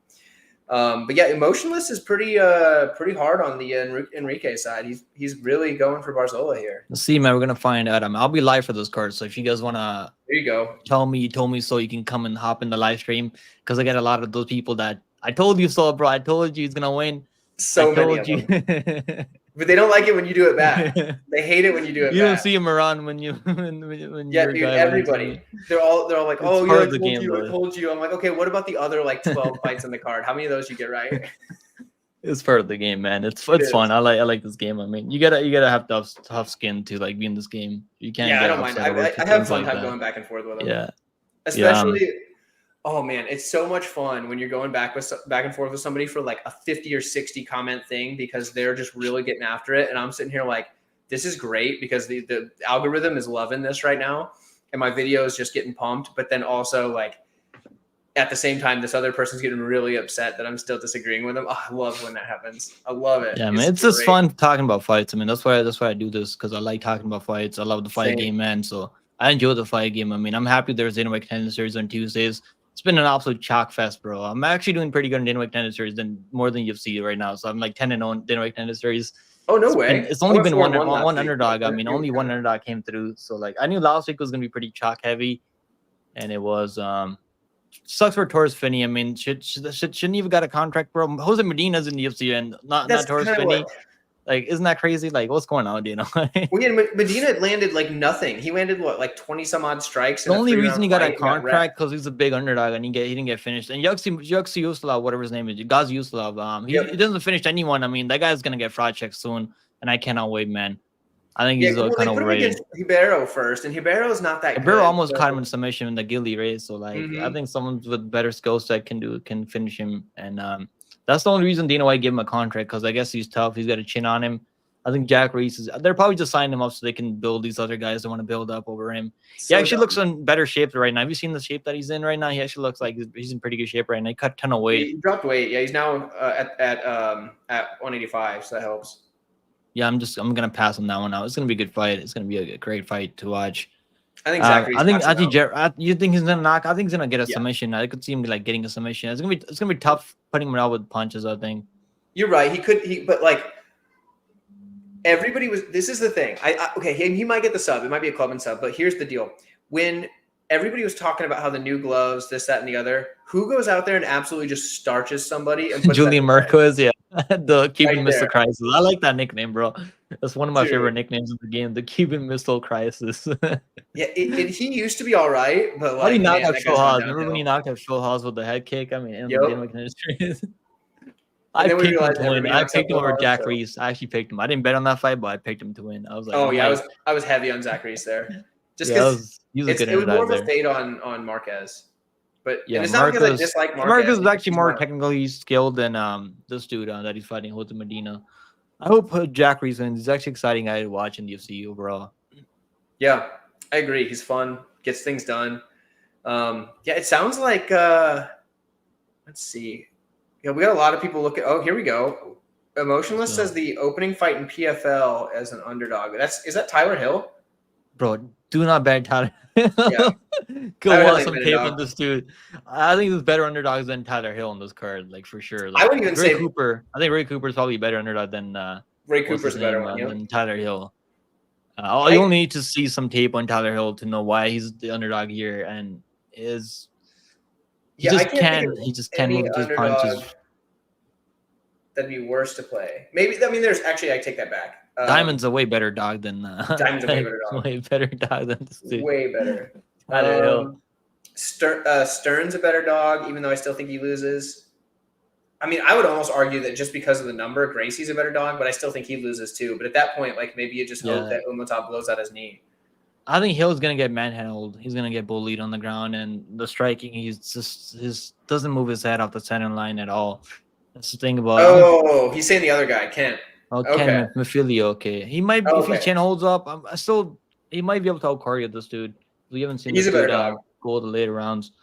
But yeah, Emotionless is pretty hard on the Enrique side. He's really going for Barzola here. Let's see, man. We're gonna find out. I'll be live for this card, so if you guys wanna, there you go. Tell me you told me so, you can come and hop in the live stream, because I get a lot of those people that I told you so, bro. I told you he's gonna win. So many of them. But they don't like it when you do it back. They hate it when you do it back. You don't see him around when you when yeah, dude, everybody. They're all like, oh yeah, I told you. I'm like, okay, what about the other like 12 fights in the card? How many of those you get right? It's part of the game, man. It's fun. I like this game. I mean, you gotta have tough skin to like be in this game. You can't. Yeah, I don't mind. I have a fun time going back and forth with them. Yeah, especially. Oh man, it's so much fun when you're going back and forth with somebody for like a 50 or 60 comment thing, because they're just really getting after it, and I'm sitting here like, this is great because the algorithm is loving this right now, and my video is just getting pumped. But then also like at the same time, this other person's getting really upset that I'm still disagreeing with them. Oh, I love when that happens. I love it. Yeah, man, it's just fun talking about fights. I mean, that's why I do this, because I like talking about fights. I love the fight game, man. So I enjoy the fight game. I mean, I'm happy there's Dynamite Contender Series on Tuesdays. It's been an absolute chalk fest, bro. I'm actually doing pretty good in Dynamite Contender Series more than UFC right now. So I'm like 10-0 in Dynamite Contender Series. Oh, no way. It's only been one underdog. I mean, only one underdog came through. So like I knew last week was gonna be pretty chalk heavy, and it was sucks for Torres Finney. I mean, shouldn't even got a contract, bro. Jose Medina's in the UFC and not Torres Finney. Like, isn't that crazy? Like, what's going on, Well, yeah, Medina landed like nothing. He landed what, like 20 some odd strikes. The only reason he got a contract because he's a big underdog and he didn't get finished. And Yuxi Yuslav, whatever his name is, Gazi Yuslav, he doesn't finish anyone. I mean, that guy's gonna get fraud checked soon, and I cannot wait, man. I think he's kind of overrated. Hibero first, and Hibero's not that good. Hibero almost caught him in submission in the Gilly race. So like, I think someone with better skill set can finish him, and that's the only reason Dana White gave him a contract, because I guess he's tough. He's got a chin on him. I think Jack Reese they're probably just signing him up so they can build these other guys that want to build up over him. He actually looks in better shape right now. Have you seen the shape that he's in right now? He actually looks like he's in pretty good shape right now. He cut a ton of weight. He dropped weight. Yeah, he's now at 185, so that helps. Yeah, I'm gonna pass on that one now. It's gonna be a good fight. It's gonna be a great fight to watch. I think Zach Reese you think he's gonna knock? I think he's gonna get a submission. I could see him like getting a submission. It's gonna be tough putting him out with punches, I think. You're right. But like everybody was. This is the thing. Okay, he might get the sub. It might be a club and sub. But here's the deal: when everybody was talking about how the new gloves, this, that, and the other, who goes out there and absolutely just starches somebody? And Julian Marquez, yeah, the Cuban Missile Crisis. I like that nickname, bro. That's one of my favorite nicknames in the game, the Cuban Missile Crisis. Yeah, he used to be all right, but like, how did he knock out Phil Hawes? Remember when he knocked out Phil Hawes with the head kick? I mean, I picked him to win. I picked him over Jack Reese. I actually picked him. I didn't bet on that fight, but I picked him to win. I was like, oh yeah, I was heavy on Zach Reese there, just because it was more of a fade on Marquez. But yeah, it's not because I dislike Marquez. Marquez is actually more technically skilled than this dude that he's fighting, Jose Medina. I hope Jack Reese wins. He's actually exciting guy to watch in the UFC overall. Yeah, I agree. He's fun, gets things done. Yeah, it sounds like let's see. Yeah, we got a lot of people looking. Oh, here we go. Emotionless says the opening fight in PFL as an underdog. Is that Tyler Hill? Bro, do not bet Tyler. Yeah. Go watch some tape on this dude. I think there's better underdogs than Tyler Hill on this card, like for sure. Like, I wouldn't even say Cooper. I think Ray Cooper is probably a better underdog than Ray Cooper's a better one than Tyler Hill. You only need to see some tape on Tyler Hill to know why he's the underdog here, and he just can't move his punches. That'd be worse to play. Maybe I take that back. Diamond's a way better dog than Diamond's a way better dog. Way better dog than this dude. Way better. Tyler Hill. Stern's a better dog, even though I still think he loses. I mean, I would almost argue that just because of the number, Gracie's a better dog, but I still think he loses too. But at that point, like maybe you just hope that Umalatov blows out his knee. I think Hill's gonna get manhandled. He's gonna get bullied on the ground, and the striking, he's doesn't move his head off the center line at all. That's the thing about. Oh, he's saying the other guy, Kent. Oh, Ken Mafilio. Okay, he might if his chin holds up. He might be able to out-cardio this dude. We haven't seen. He's a better dog. Go to later rounds.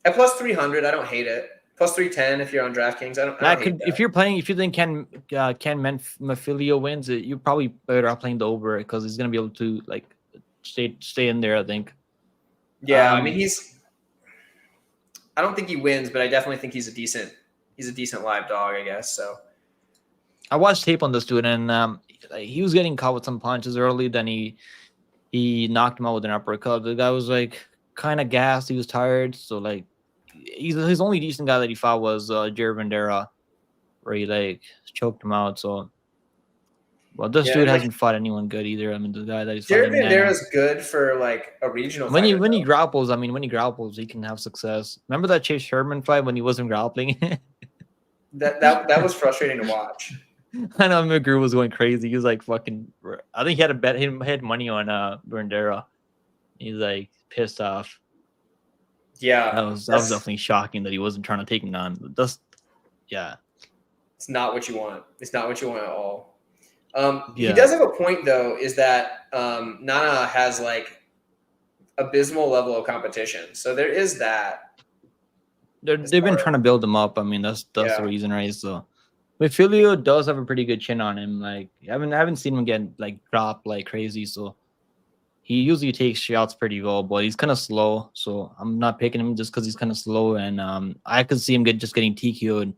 At plus 300, I don't hate it. Plus 310 if you're on DraftKings. I don't hate that. If you think Ken Mafilio wins it, you're probably better off playing the over because he's gonna be able to like stay in there. I think. Yeah, I mean I don't think he wins, but I definitely think he's a decent live dog, I guess. So. I watched tape on this dude, and he was getting caught with some punches early. Then he knocked him out with an uppercut. The guy was like kind of gassed. He was tired. So like, his only decent guy that he fought was Jair Bandera, where he like choked him out. So, well, this dude hasn't fought anyone good either. I mean, the guy that he's fighting now. Jair Bandera is good for like a regional. When he grapples, when he grapples, he can have success. Remember that Chase Sherman fight when he wasn't grappling? that was frustrating to watch. I know McGrew was going crazy. He was like fucking. I think he had a bet. He had money on Bandera. He's like pissed off. Yeah, that was definitely shocking that he wasn't trying to take him on. It's not what you want. It's not what you want at all. He does have a point though. Is that Nana has like abysmal level of competition. So there is that. They've been trying to build him up. I mean, that's the reason, right? So. Mafilio does have a pretty good chin on him. Like I haven't seen him get like dropped like crazy. So he usually takes shots pretty well, but he's kind of slow. So I'm not picking him just because he's kind of slow. And I could see him getting TKO'd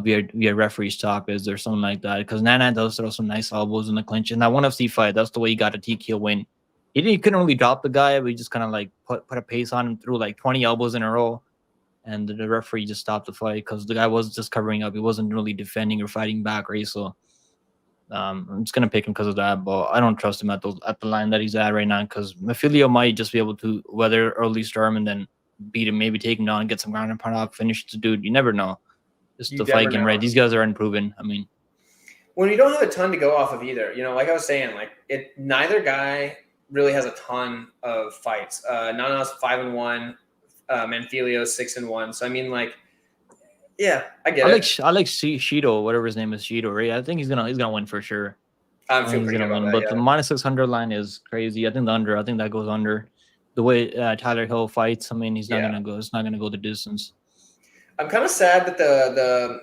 via referee stoppage or something like that. Because Nana does throw some nice elbows in the clinch. And that ONE FC fight, that's the way he got a TKO win. He couldn't really drop the guy, but he just kind of like put a pace on him, threw like 20 elbows in a row. And the referee just stopped the fight because the guy was just covering up. He wasn't really defending or fighting back, right? So I'm just gonna pick him because of that. But I don't trust him at the line that he's at right now because Mafilio might just be able to weather early storm and then beat him, maybe take him down, get some ground and pound off, finish the dude. You never know. It's the fight game, right? These guys are unproven. I mean, when you don't have a ton to go off of either, like I was saying, like neither guy really has a ton of fights. Nana's 5-1. Manfilio 6-1. So I mean, like, yeah, I get it. I like Shido, whatever his name is, Shido, right? I think he's gonna win for sure. I'm feeling pretty good about that, but the minus 600 line is crazy. I think that goes under. The way Tyler Hill fights, I mean, he's not gonna go. It's not gonna go the distance. I'm kind of sad that the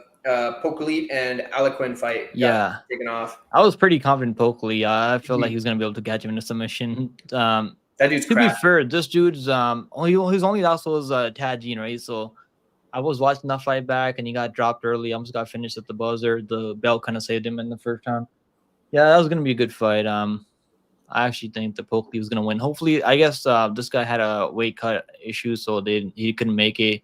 Pokelit and Aliquin fight got taken off. I was pretty confident in Pokelit. I feel like he was gonna be able to catch him in a submission. That dude's be fair, this dude's his only loss was Tajin, right? So I was watching that fight back and he got dropped early. Almost got finished at the buzzer. The bell kind of saved him in the first round. Yeah, that was gonna be a good fight. I actually think the Pokelit was gonna win. Hopefully, I guess this guy had a weight cut issue, so he couldn't make it.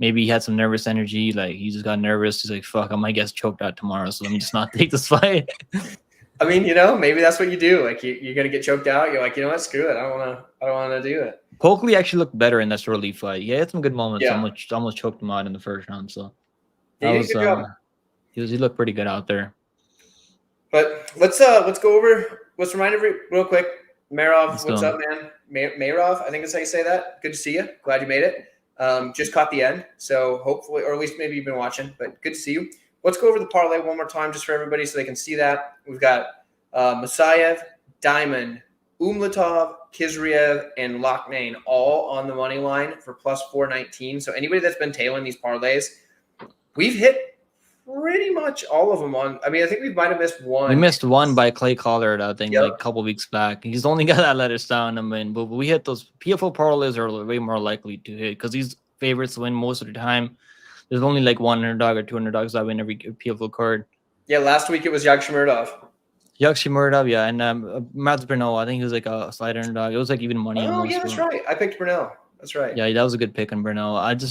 Maybe he had some nervous energy, like he just got nervous. He's like, fuck, I might get choked out tomorrow, so let me just not take this fight. I mean, maybe that's what you do. Like you're gonna get choked out. You're like, you know what? Screw it. I don't wanna do it. Pokelit actually looked better in that early fight. He had some good moments. Yeah. Almost choked him out in the first round. So that was he looked pretty good out there. But let's go over. Let's remind real quick. Marov, what's up, man? Marov, I think that's how you say that. Good to see you. Glad you made it. Just caught the end. So hopefully, or at least maybe you've been watching, but good to see you. let's go over the parlay one more time just for everybody so they can see that. We've got Musayev, Diamond, Umalatov, Kizriev, and Lochain all on the money line for plus 419. So anybody that's been tailing these parlays, we've hit pretty much all of them on. I mean, I think we might have missed one. We missed one by Clay Collard, I think, like a couple weeks back. He's the only guy that let us down. I mean, but we hit those PFL parlays are way more likely to hit because these favorites win most of the time. There's only like one underdog or two underdogs that win every PFL card. Yeah, last week it was Yagshimuradov. Yagshimuradov, yeah, and Mads Brunel, I think he was like a slight underdog. It was like even money. Oh, yeah, that's right. I picked Brunel. That's right. Yeah, that was a good pick on Brunel. I've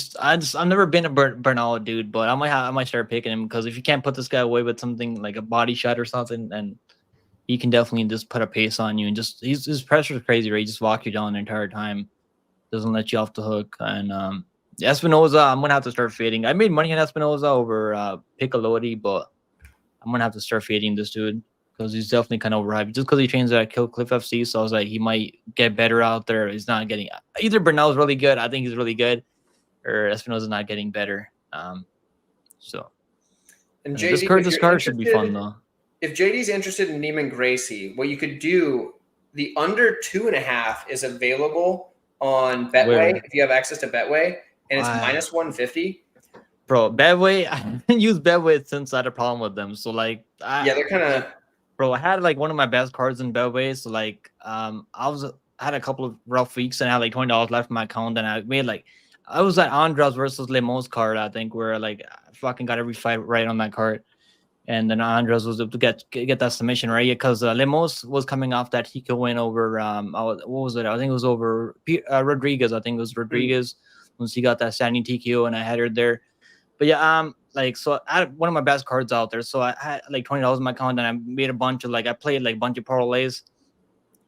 never been a Brunel dude, but I might start picking him because if you can't put this guy away with something like a body shot or something, and he can definitely just put a pace on you and just his pressure is crazy, right? He just walk you down the entire time, doesn't let you off the hook. And Espinoza, I'm gonna have to start fading. I made money on Espinoza over Piccolotti, but I'm gonna have to start fading this dude because he's definitely kind of overhyped just because he trains at Kill Cliff FC. So I was like, he might get better out there. He's not getting either. Brunel's really good. I think he's really good, or Espinoza's not getting better. So and JD, this card should be fun though. If JD's interested in Neiman Gracie, what you could do, the under 2.5 is available on Betway if you have access to Betway, and it's minus 150. Bro, Betway, I haven't used Betway since I had a problem with them. So like, they're kind of. Bro, I had like one of my best cards in Betway. So like, I had a couple of rough weeks and I had like $20 left in my account, and I made like, I was at Andras versus Lemos card, I think, where like I fucking got every fight right on that card. And then Andras was able to get that submission right because Lemos was coming off that Hiko win over what was it? I think it was over Rodriguez. I think it was Rodriguez once he got that standing TKO and I had her there. But yeah, like so I had one of my best cards out there. So I had like $20 in my account and I made a bunch of I played like a bunch of parlays,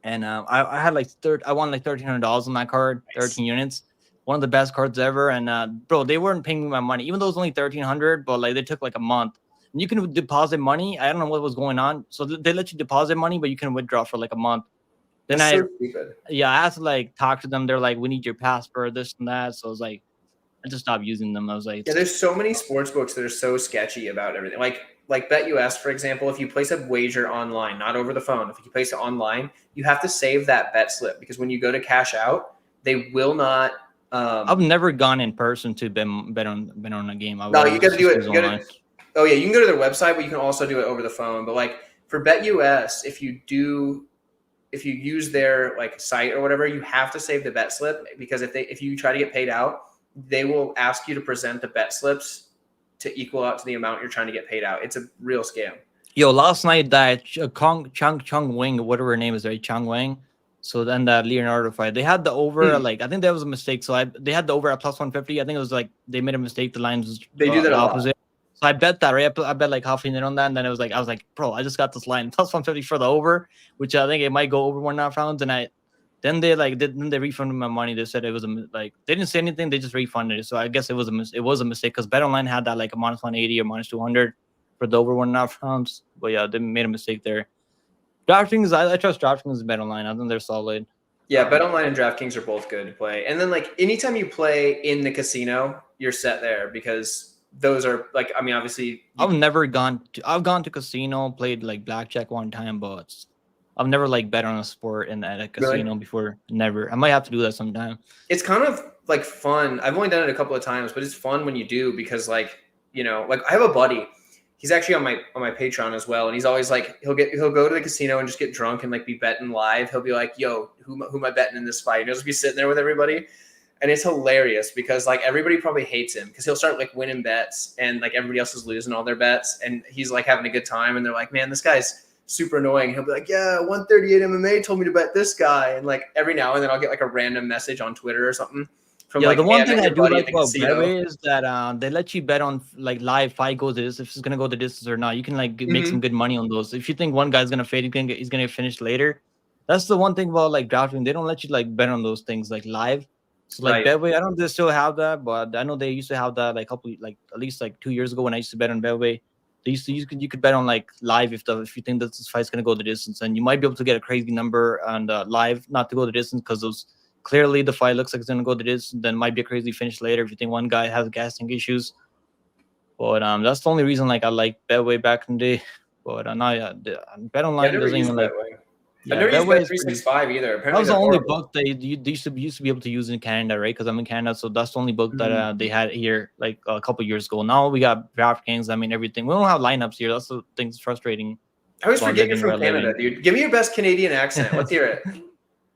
and I had like I won like $1,300 on that card, 13 units. One of the best cards ever. And bro, they weren't paying me my money, even though it was only $1,300, but like they took like a month. And you can deposit money. I don't know what was going on. So they let you deposit money, but you can withdraw for like a month. Then I had to like talk to them. They're like, we need your password, this and that. So I was like, I just stopped using them. I was like, yeah, there's so many sports books that are so sketchy about everything. Like BetUS, for example, if you place a wager online, not over the phone, if you place it online, you have to save that bet slip because when you go to cash out, they will not. I've never gone in person to bet on a game. No, you got to do it. Oh yeah, you can go to their website, but you can also do it over the phone. But like for BetUS, if you use their like site or whatever, you have to save the bet slip because if you try to get paid out, they will ask you to present the bet slips to equal out to the amount you're trying to get paid out. It's a real scam. Yo, last night that Chung Wing, whatever her name is, right? Chung Wing. So then that Leonardo fight, they had the over. Like I think that was a mistake. So they had the over at plus 150. I think it was like they made a mistake. The lines was they do that opposite. So I bet that, right? I bet like half a unit on that, and then I was like, bro, I just got this line plus 150 for the over, which I think it might go over 1.5 rounds. And then they refunded my money. They said it was they didn't say anything. They just refunded it. So I guess it was a mistake because BetOnline had that like a minus 180 or minus 200 for the over 1.5 rounds. But yeah, they made a mistake there. DraftKings, I trust DraftKings and BetOnline. I think they're solid. Yeah, BetOnline and DraftKings are both good to play. And then like anytime you play in the casino, you're set there because those are like, I mean, obviously I've gone to casino, played like blackjack one time, but I've never like bet on a sport at a casino before. Never. I might have to do that sometime. It's kind of like fun. I've only done it a couple of times, but it's fun when you do because like, you know, like I have a buddy. He's actually on my Patreon as well, and he's always like he'll go to the casino and just get drunk and like be betting live. He'll be like, "Yo, who am I betting in this fight?" And he'll just be sitting there with everybody. And it's hilarious because like everybody probably hates him because he'll start like winning bets and like everybody else is losing all their bets and he's like having a good time and they're like, man, this guy's super annoying. He'll be like, yeah, 138 MMA told me to bet this guy. And like every now and then I'll get like a random message on Twitter or something. From the one thing I do like about Betway is that they let you bet on like live fight goes to this, if it's gonna go the distance or not. You can like make some good money on those. If you think one guy's gonna fade, he's gonna get finished later. That's the one thing about like DraftKings. They don't let you like bet on those things like live. So like Betway, I don't know if they still have that, but I know they used to have that like at least like 2 years ago when I used to bet on Betway. They used to you could bet on like live if you think that this fight's gonna go the distance, and you might be able to get a crazy number on live not to go the distance because those clearly the fight looks like it's gonna go the distance. Then might be a crazy finish later if you think one guy has gassing issues. But that's the only reason like I like Betway back in the day. But now Bet Yeah, I've Online never doesn't used even like. Betway. Yeah, I've never used Betway is pretty. Bet365 either. That Apparently was the they're only horrible. book they used to be able to use in Canada, right? Because I'm in Canada, so that's the only book that they had here like a couple years ago. Now we got DraftKings. I mean, everything. We don't have lineups here. That's the thing's frustrating. I always forget you're living where from I Canada, living. dude. Give me your best Canadian accent. Let's hear it.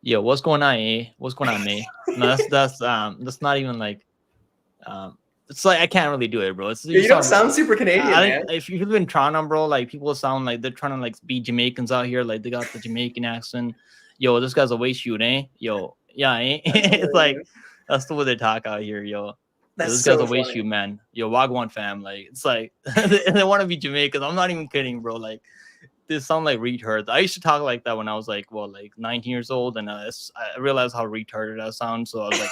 Yo, what's going on, eh? What's going on, eh? No, that's not even like it's like I can't really do it, bro. Yeah, you don't sound super Canadian, man. If you live in Toronto, bro, like people sound like they're trying to like be Jamaicans out here, like they got the Jamaican accent. Yo, this guy's a waste shoot, eh? Yo, yeah, eh? It's like that's the way they talk out here, yo. This guy's a waste shoot, man. Yo, Wagwan fam, like it's like they want to be Jamaicans. I'm not even kidding, bro. Like they sound like retards. I used to talk like that when I was like 19 years old, and I realized how retarded I sound. So I was like,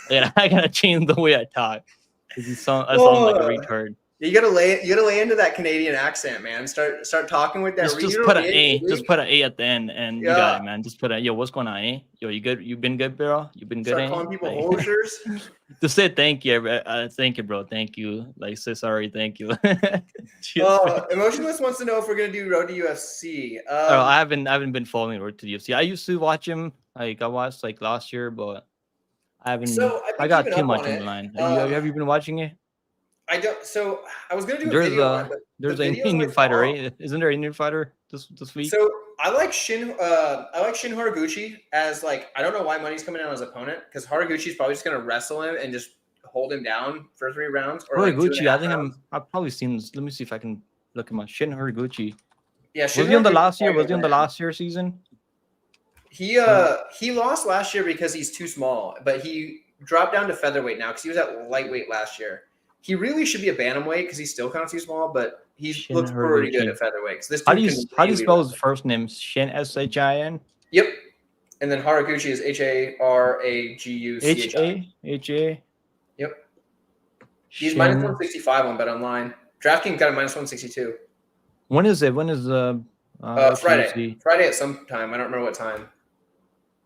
yeah, I gotta change the way I talk. I sound like a retard. You gotta lay into that Canadian accent, man. Start talking with that. Just put an A. Just put an A at the end, and you got it, man. Just put a yo. What's going on, eh? Yo, you good? You been good, bro? You been good? Start calling people hosers. Just say thank you, thank you, bro. Thank you. Like say sorry, thank you. Emotionless wants to know if we're gonna do Road to UFC. I haven't been following Road to the UFC. I used to watch him. Like I watched like last year, but I haven't. So I got too much in line. Have you been watching it? I don't. So I was gonna do a video on it, but there's an Indian fighter, right? Isn't there an Indian fighter this week? So I like Shin Horiguchi as like I don't know why money's coming out as opponent because Horiguchi's probably just gonna wrestle him and just hold him down for 3 rounds. Or Horiguchi, like I think I've probably seen this. Let me see if I can look at my Shin Horiguchi. Yeah, was he on the last year? Was he on the last year season? He lost last year because he's too small, but he dropped down to featherweight now because he was at lightweight last year. He really should be a bantamweight because he's still kind of too small, but he looks pretty good at featherweight. How do you spell his first name? Shin Shin? Yep. And then Horiguchi is Haraguchi. H-A? Yep. He's minus 165 on Bet Online. DraftKings got a minus 162. When is it? When is the Friday? Friday at some time. I don't remember what time.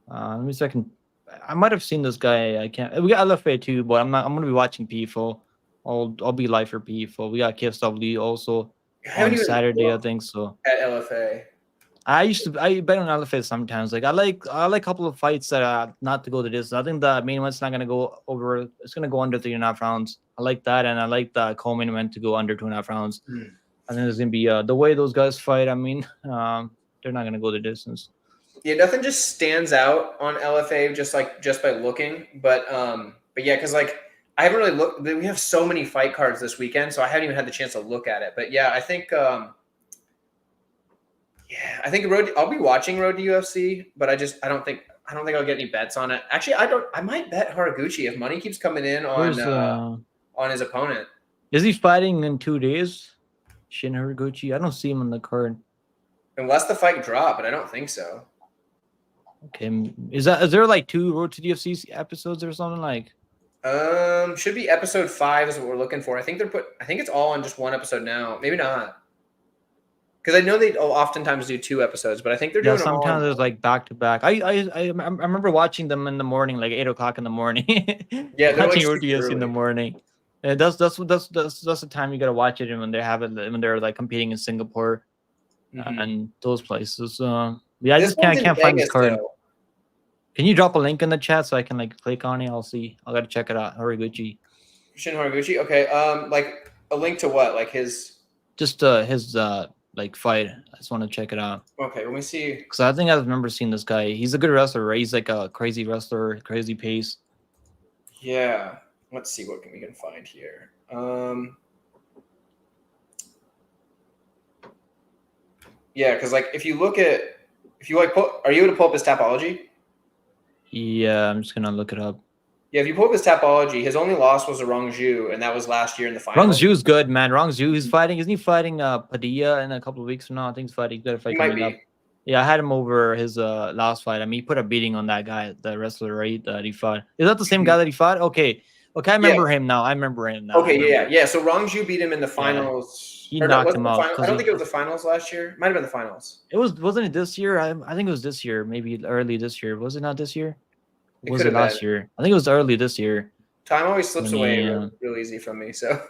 Let me see. I might have seen this guy. I can't. We got LFA too, but I'm gonna be watching PFL. I'll be live for PFL. We got KSW also on Saturday, I think so. At LFA. I bet on LFA sometimes. Like I like a couple of fights that are not to go to this. I think the main one's not gonna go over. It's gonna go under 3.5 rounds. I like that, and I like the co-main event to go under 2.5 rounds. I think there's gonna be the way those guys fight. I mean, they're not gonna go the distance. Yeah, nothing just stands out on LFA just by looking, but yeah, because like I haven't really looked. We have so many fight cards this weekend, so I haven't even had the chance to look at it. But yeah, I think I'll be watching Road to UFC, but I don't think I'll get any bets on it. Actually, I might bet Horiguchi if money keeps coming in on his opponent. Is he fighting in 2 days? Shin Horiguchi? I don't see him on the card. Unless the fight drop, but I don't think so. Okay, is there like 2 Road to the UFC episodes or something like? Should be episode 5 is what we're looking for. I think it's all on just one episode now. Maybe not. Because I know they oftentimes do 2 episodes, but I think they're doing sometimes there's like back to back. I remember watching them in the morning, like 8 o'clock in the morning. Yeah, they're watching Road to UFC in the morning. And that's the time you gotta watch it, and when they're like competing in Singapore and those places. Yeah, I just can't find this card. Though. Can you drop a link in the chat so I can like click on it? I gotta check it out. Horiguchi. Shin Horiguchi. Okay. Like a link to what? Like his like fight. I just want to check it out. Okay, let me see. Because I think I remember seeing this guy. He's a good wrestler, right? He's like a crazy wrestler, crazy pace. Yeah. Let's see what we can find here. Yeah, because like are you able to pull up his Tapology? Yeah, I'm just gonna look it up. Yeah, if you pull up his Tapology, his only loss was a Rongju, and that was last year in the final. Rongju's good, man. Rongju, isn't he fighting Padilla in a couple of weeks from now? I think he's fighting. Good fight coming up. Yeah, I had him over his last fight. I mean, he put a beating on that guy, the wrestler, right? That he fought. Is that the same guy that he fought? Okay, I remember him now. Okay, yeah. So Rongju beat him in the finals. He knocked him out. I don't think it was the finals last year. Might have been the finals. Wasn't it this year? I think it was this year. Maybe early this year. Was it not this year? Was it last year? I think it was early this year. Time always slips away real easy from me. So,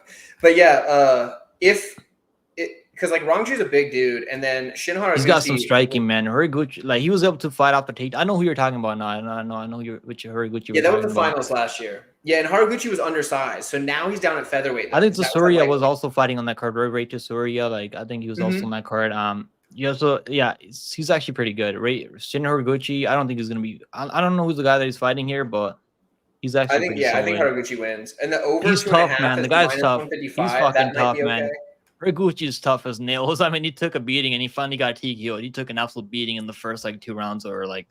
but yeah, because like Rongju's a big dude, and then Shin Haraguchi, he's got some striking, man. Horiguchi, like he was able to fight off the take. I know who you're talking about now. I know which Horiguchi. Yeah, that was the finals last year. Yeah, and Haraguchi was undersized, so now he's down at featherweight. I think Tsuruya was also fighting on that card. Right to Tsuruya, like I think he was also on that card. Yeah, so yeah, he's actually pretty good. Right, Shin Horiguchi, I don't think he's gonna be. I don't know who's the guy that he's fighting here, but he's actually. I think Haraguchi wins, and the over. He's tough, man. The guy's tough. He's fucking tough, man. Horiguchi is tough as nails. I mean, he took a beating and he finally got TKO'd. He took an absolute beating in the first like 2 rounds, or like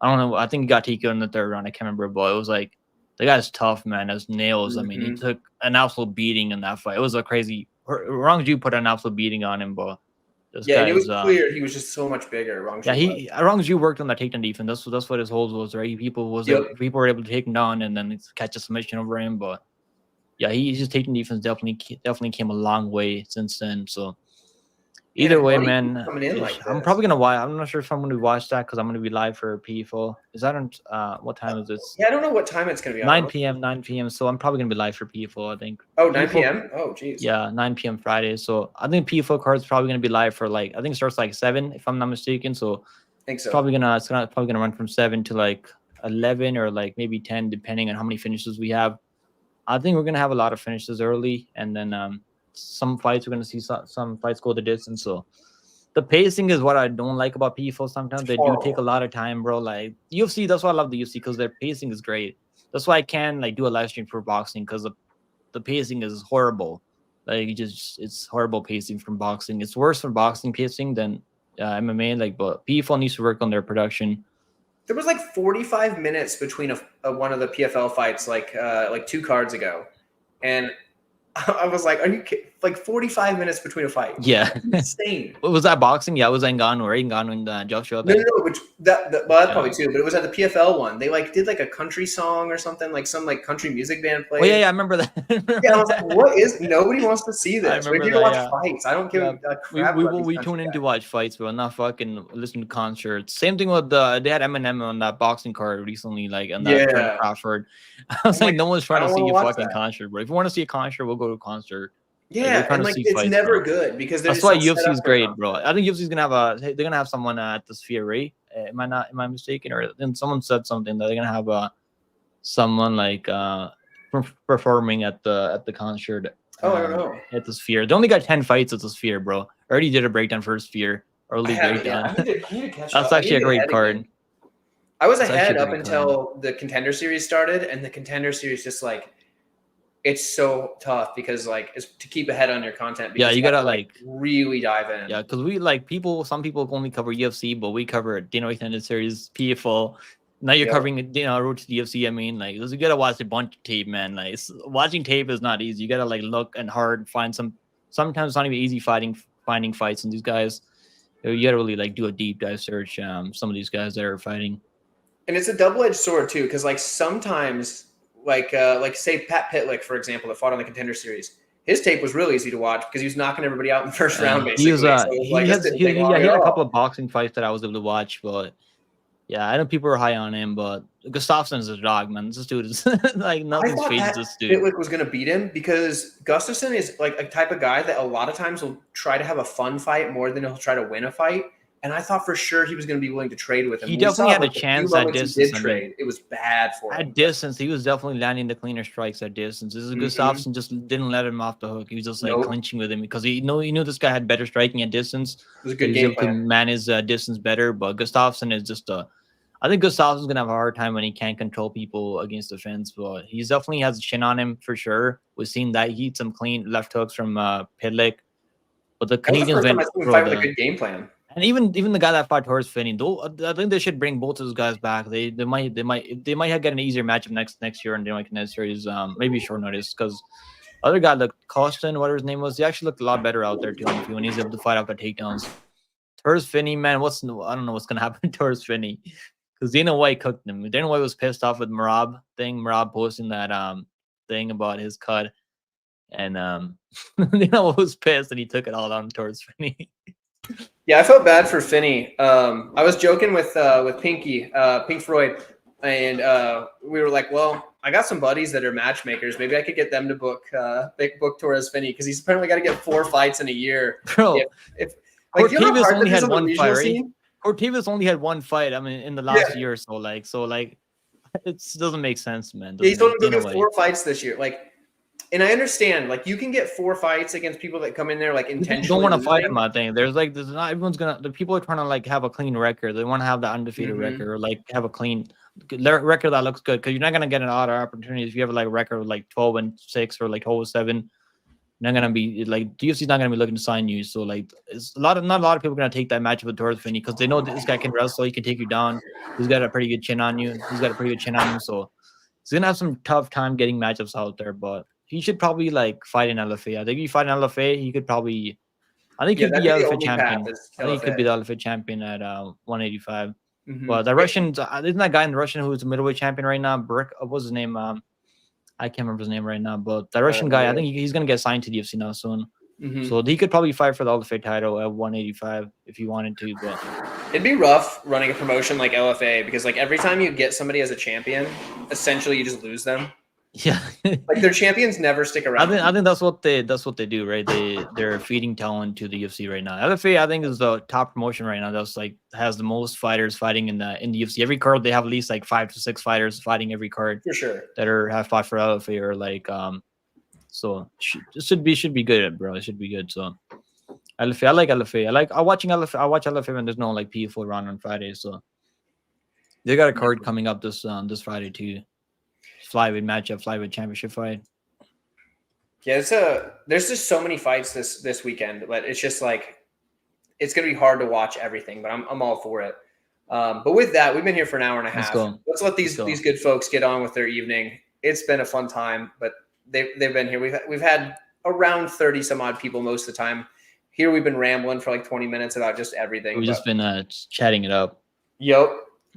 I don't know. I think he got TKO'd in the 3rd round. I can't remember, but it was like the guy's tough, man, as nails. I mean, he took an absolute beating in that fight. It was a crazy. Rongju put an absolute beating on him, but it was clear he was just so much bigger. Rongju worked on that takedown defense. That's what his holds was, right? People were able to take him down and then catch a submission over him, but. Yeah, he's just taking defense definitely came a long way since then. So either way, man, I'm probably gonna watch. I'm not sure if I'm gonna watch that because I'm gonna be live for PFL. Is that on what time is this? Yeah, I don't know what time it's gonna be. 9 p.m. 9 p.m. So I'm probably gonna be live for PFL. I think. Oh, 9 p.m. Oh, geez. Yeah, 9 p.m. Friday. So I think PFL card's probably gonna be live for like I think it starts like 7 if I'm not mistaken. So I think so. It's probably gonna run from 7 to like 11 or like maybe 10 depending on how many finishes we have. I think we're gonna have a lot of finishes early, and then some fights we're gonna see some fights go the distance. So the pacing is what I don't like about PFL. Sometimes they do take a lot of time, bro. Like UFC, that's why I love the UFC because their pacing is great. That's why I can like do a live stream for boxing because the pacing is horrible. Like it's horrible pacing from boxing. It's worse for boxing pacing than MMA. Like, but PFL needs to work on their production. There was like 45 minutes between one of the PFL fights, like 2 cards ago, and I was like, "Are you kidding? Like 45 minutes between a fight?" Yeah, that's insane. Was that boxing? Yeah, it was Ngannou, right? Ngannou and Joshua. No, which that's probably too. But it was at the PFL one. They like did like a country song or something, like some like country music band played. Oh yeah, I remember that. Yeah, I was like, "What is? Nobody wants to see this. We're here to watch fights. I don't give a crap." We tune in to watch fights, but not fucking listen to concerts. Same thing with they had Eminem on that boxing card recently, like and that Crawford. I was like, no one's trying to see a fucking concert, bro. If you want to see a concert, we'll go to a concert. Yeah, and like it's never good because that's why UFC is great, bro. I think UFC is they're gonna have someone at the Sphere, right? Am I mistaken? Or then someone said something that they're gonna have someone like performing at the concert. I don't know. At the Sphere, they only got 10 fights at the Sphere, bro. I already did a breakdown for Sphere. Early breakdown. I need to catch That's actually a great card. Again. I was ahead up until the Contender Series started, and the Contender Series just like. It's so tough because like it's to keep ahead on your content. Yeah, you gotta like really dive in. Yeah, because we like some people only cover UFC, but we cover Dana White Extended Series, PFL. Now you're covering Road to the UFC. I mean, like you gotta watch a bunch of tape, man. Like watching tape is not easy. You gotta like look and hard find sometimes it's not even easy finding fights, and these guys you gotta really like do a deep dive search. Some of these guys that are fighting. And it's a double-edged sword too, because like sometimes. Like say Pat Pitlick, for example, that fought on the Contender Series. His tape was really easy to watch because he was knocking everybody out in the first round, basically. He had a couple of boxing fights that I was able to watch, but yeah, I know people are high on him, but Gustafsson is a dog, man. This dude is like nothing's phases this dude. Pitlick was going to beat him because Gustafsson is like a type of guy that a lot of times will try to have a fun fight more than he'll try to win a fight. And I thought for sure he was going to be willing to trade with him. He definitely had a chance at distance. It was bad for him. At distance, he was definitely landing the cleaner strikes at distance. This is Gustafsson just didn't let him off the hook. He was just like clinching with him because he knew this guy had better striking at distance. It was a good game plan. He man his distance better, but Gustafsson is just I think Gustafsson's gonna have a hard time when he can't control people against the fence, but he definitely has a chin on him for sure. We've seen that he hit some clean left hooks from Pitlick, but the Canadians went fight with a good game plan. And even the guy that fought Torres Finney, though, I think they should bring both of those guys back. They might get an easier matchup next year in the American Series, maybe short notice because other guy like Costin, whatever his name was, he actually looked a lot better out there too when he's able to fight off the takedowns. Torres Finney, man, I don't know what's gonna happen to Torres Finney because Dana White cooked him. Dana White was pissed off with Marab posting that thing about his cut, and Dana White was pissed and he took it all on Torres Finney. Yeah, I felt bad for Finney. I was joking with Pinky, Pink Floyd, and we were like, well, I got some buddies that are matchmakers. Maybe I could get them to book Torres Finney because he's apparently got to get 4 fights in a year. Bro, if like, Cortez only had one fight, right? Scene? Cortez only had one fight. I mean, in the last year or so, it doesn't make sense, man. Yeah, he's told him to do 4 fights this year. Like, and I understand, like, you can get 4 fights against people that come in there like intentionally. Don't want to fight him. I think there's not everyone's gonna. The people are trying to like have a clean record. They want to have the undefeated record or like have a clean record that looks good because you're not gonna get an lot of opportunities if you have like a record of like 12-6 or like 12-7. Not gonna be like UFC's not gonna be looking to sign you. So like it's not a lot of people are gonna take that match with Torres Finney because they know this guy can wrestle. He can take you down. He's got a pretty good chin on you. So he's gonna have some tough time getting matchups out there, but he should probably like fight in LFA. I think if you fight in LFA, he could probably. I think he'd be LFA champion. I think he could be the LFA champion at 185. But the Russians, isn't that guy in the Russian who's the middleweight champion right now? What's his name? I can't remember his name right now. But the Russian guy, I think he's gonna get signed to the UFC now soon. So he could probably fight for the LFA title at 185 if he wanted to. But it'd be rough running a promotion like LFA because like every time you get somebody as a champion, essentially you just lose them. Yeah, like their champions never stick around. I think that's what they do, right? They're feeding talent to the UFC right now. LFA, I think, is the top promotion right now. That's like has the most fighters fighting in the UFC. Every card they have at least like 5 to 6 fighters fighting every card for sure that have fought for LFA or like So it should be good, bro. It should be good. So LFA, I like LFA. I watch LFA when there's no like PFL round on Friday. So they got a card coming up this Friday too. Flyweight matchup, flyweight championship fight. Yeah, there's just so many fights this weekend, but it's just like it's gonna be hard to watch everything. But I'm all for it. But with that, we've been here for an hour and a half. Let's let these good folks get on with their evening. It's been a fun time, but they've been here. We've had around 30 some odd people most of the time. Here we've been rambling for like 20 minutes about just everything. We've just been chatting it up. Yep.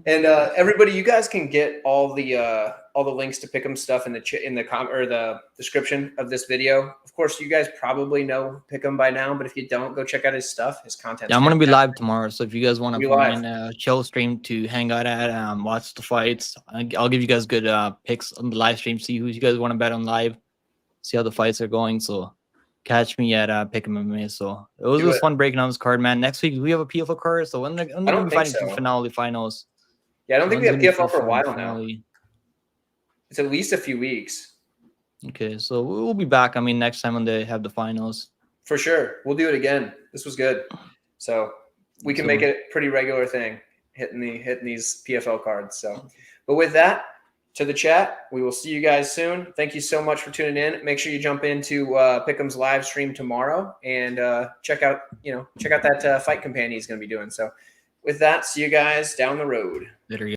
And everybody, you guys can get all the links to Pickem stuff in the description of this video. Of course, you guys probably know Pickem by now, but if you don't, go check out his stuff, his content. Yeah, I'm gonna be live tomorrow, so if you guys want to find a chill stream to hang out at, watch the fights, I'll give you guys good picks on the live stream. See who you guys want to bet on live, see how the fights are going. So catch me at Pickem MMA. So it was fun breaking on this card, man. Next week we have a PFL card, so when they're gonna be fighting finals. Yeah, I don't think we have PFL for a while now. It's at least a few weeks. Okay, so we'll be back. I mean, next time when they have the finals. For sure. We'll do it again. This was good. So we can make it a pretty regular thing, hitting these PFL cards. So, but with that, to the chat, we will see you guys soon. Thank you so much for tuning in. Make sure you jump into Pickem's live stream tomorrow and check out that fight companion he's going to be doing. So with that, see you guys down the road. Later.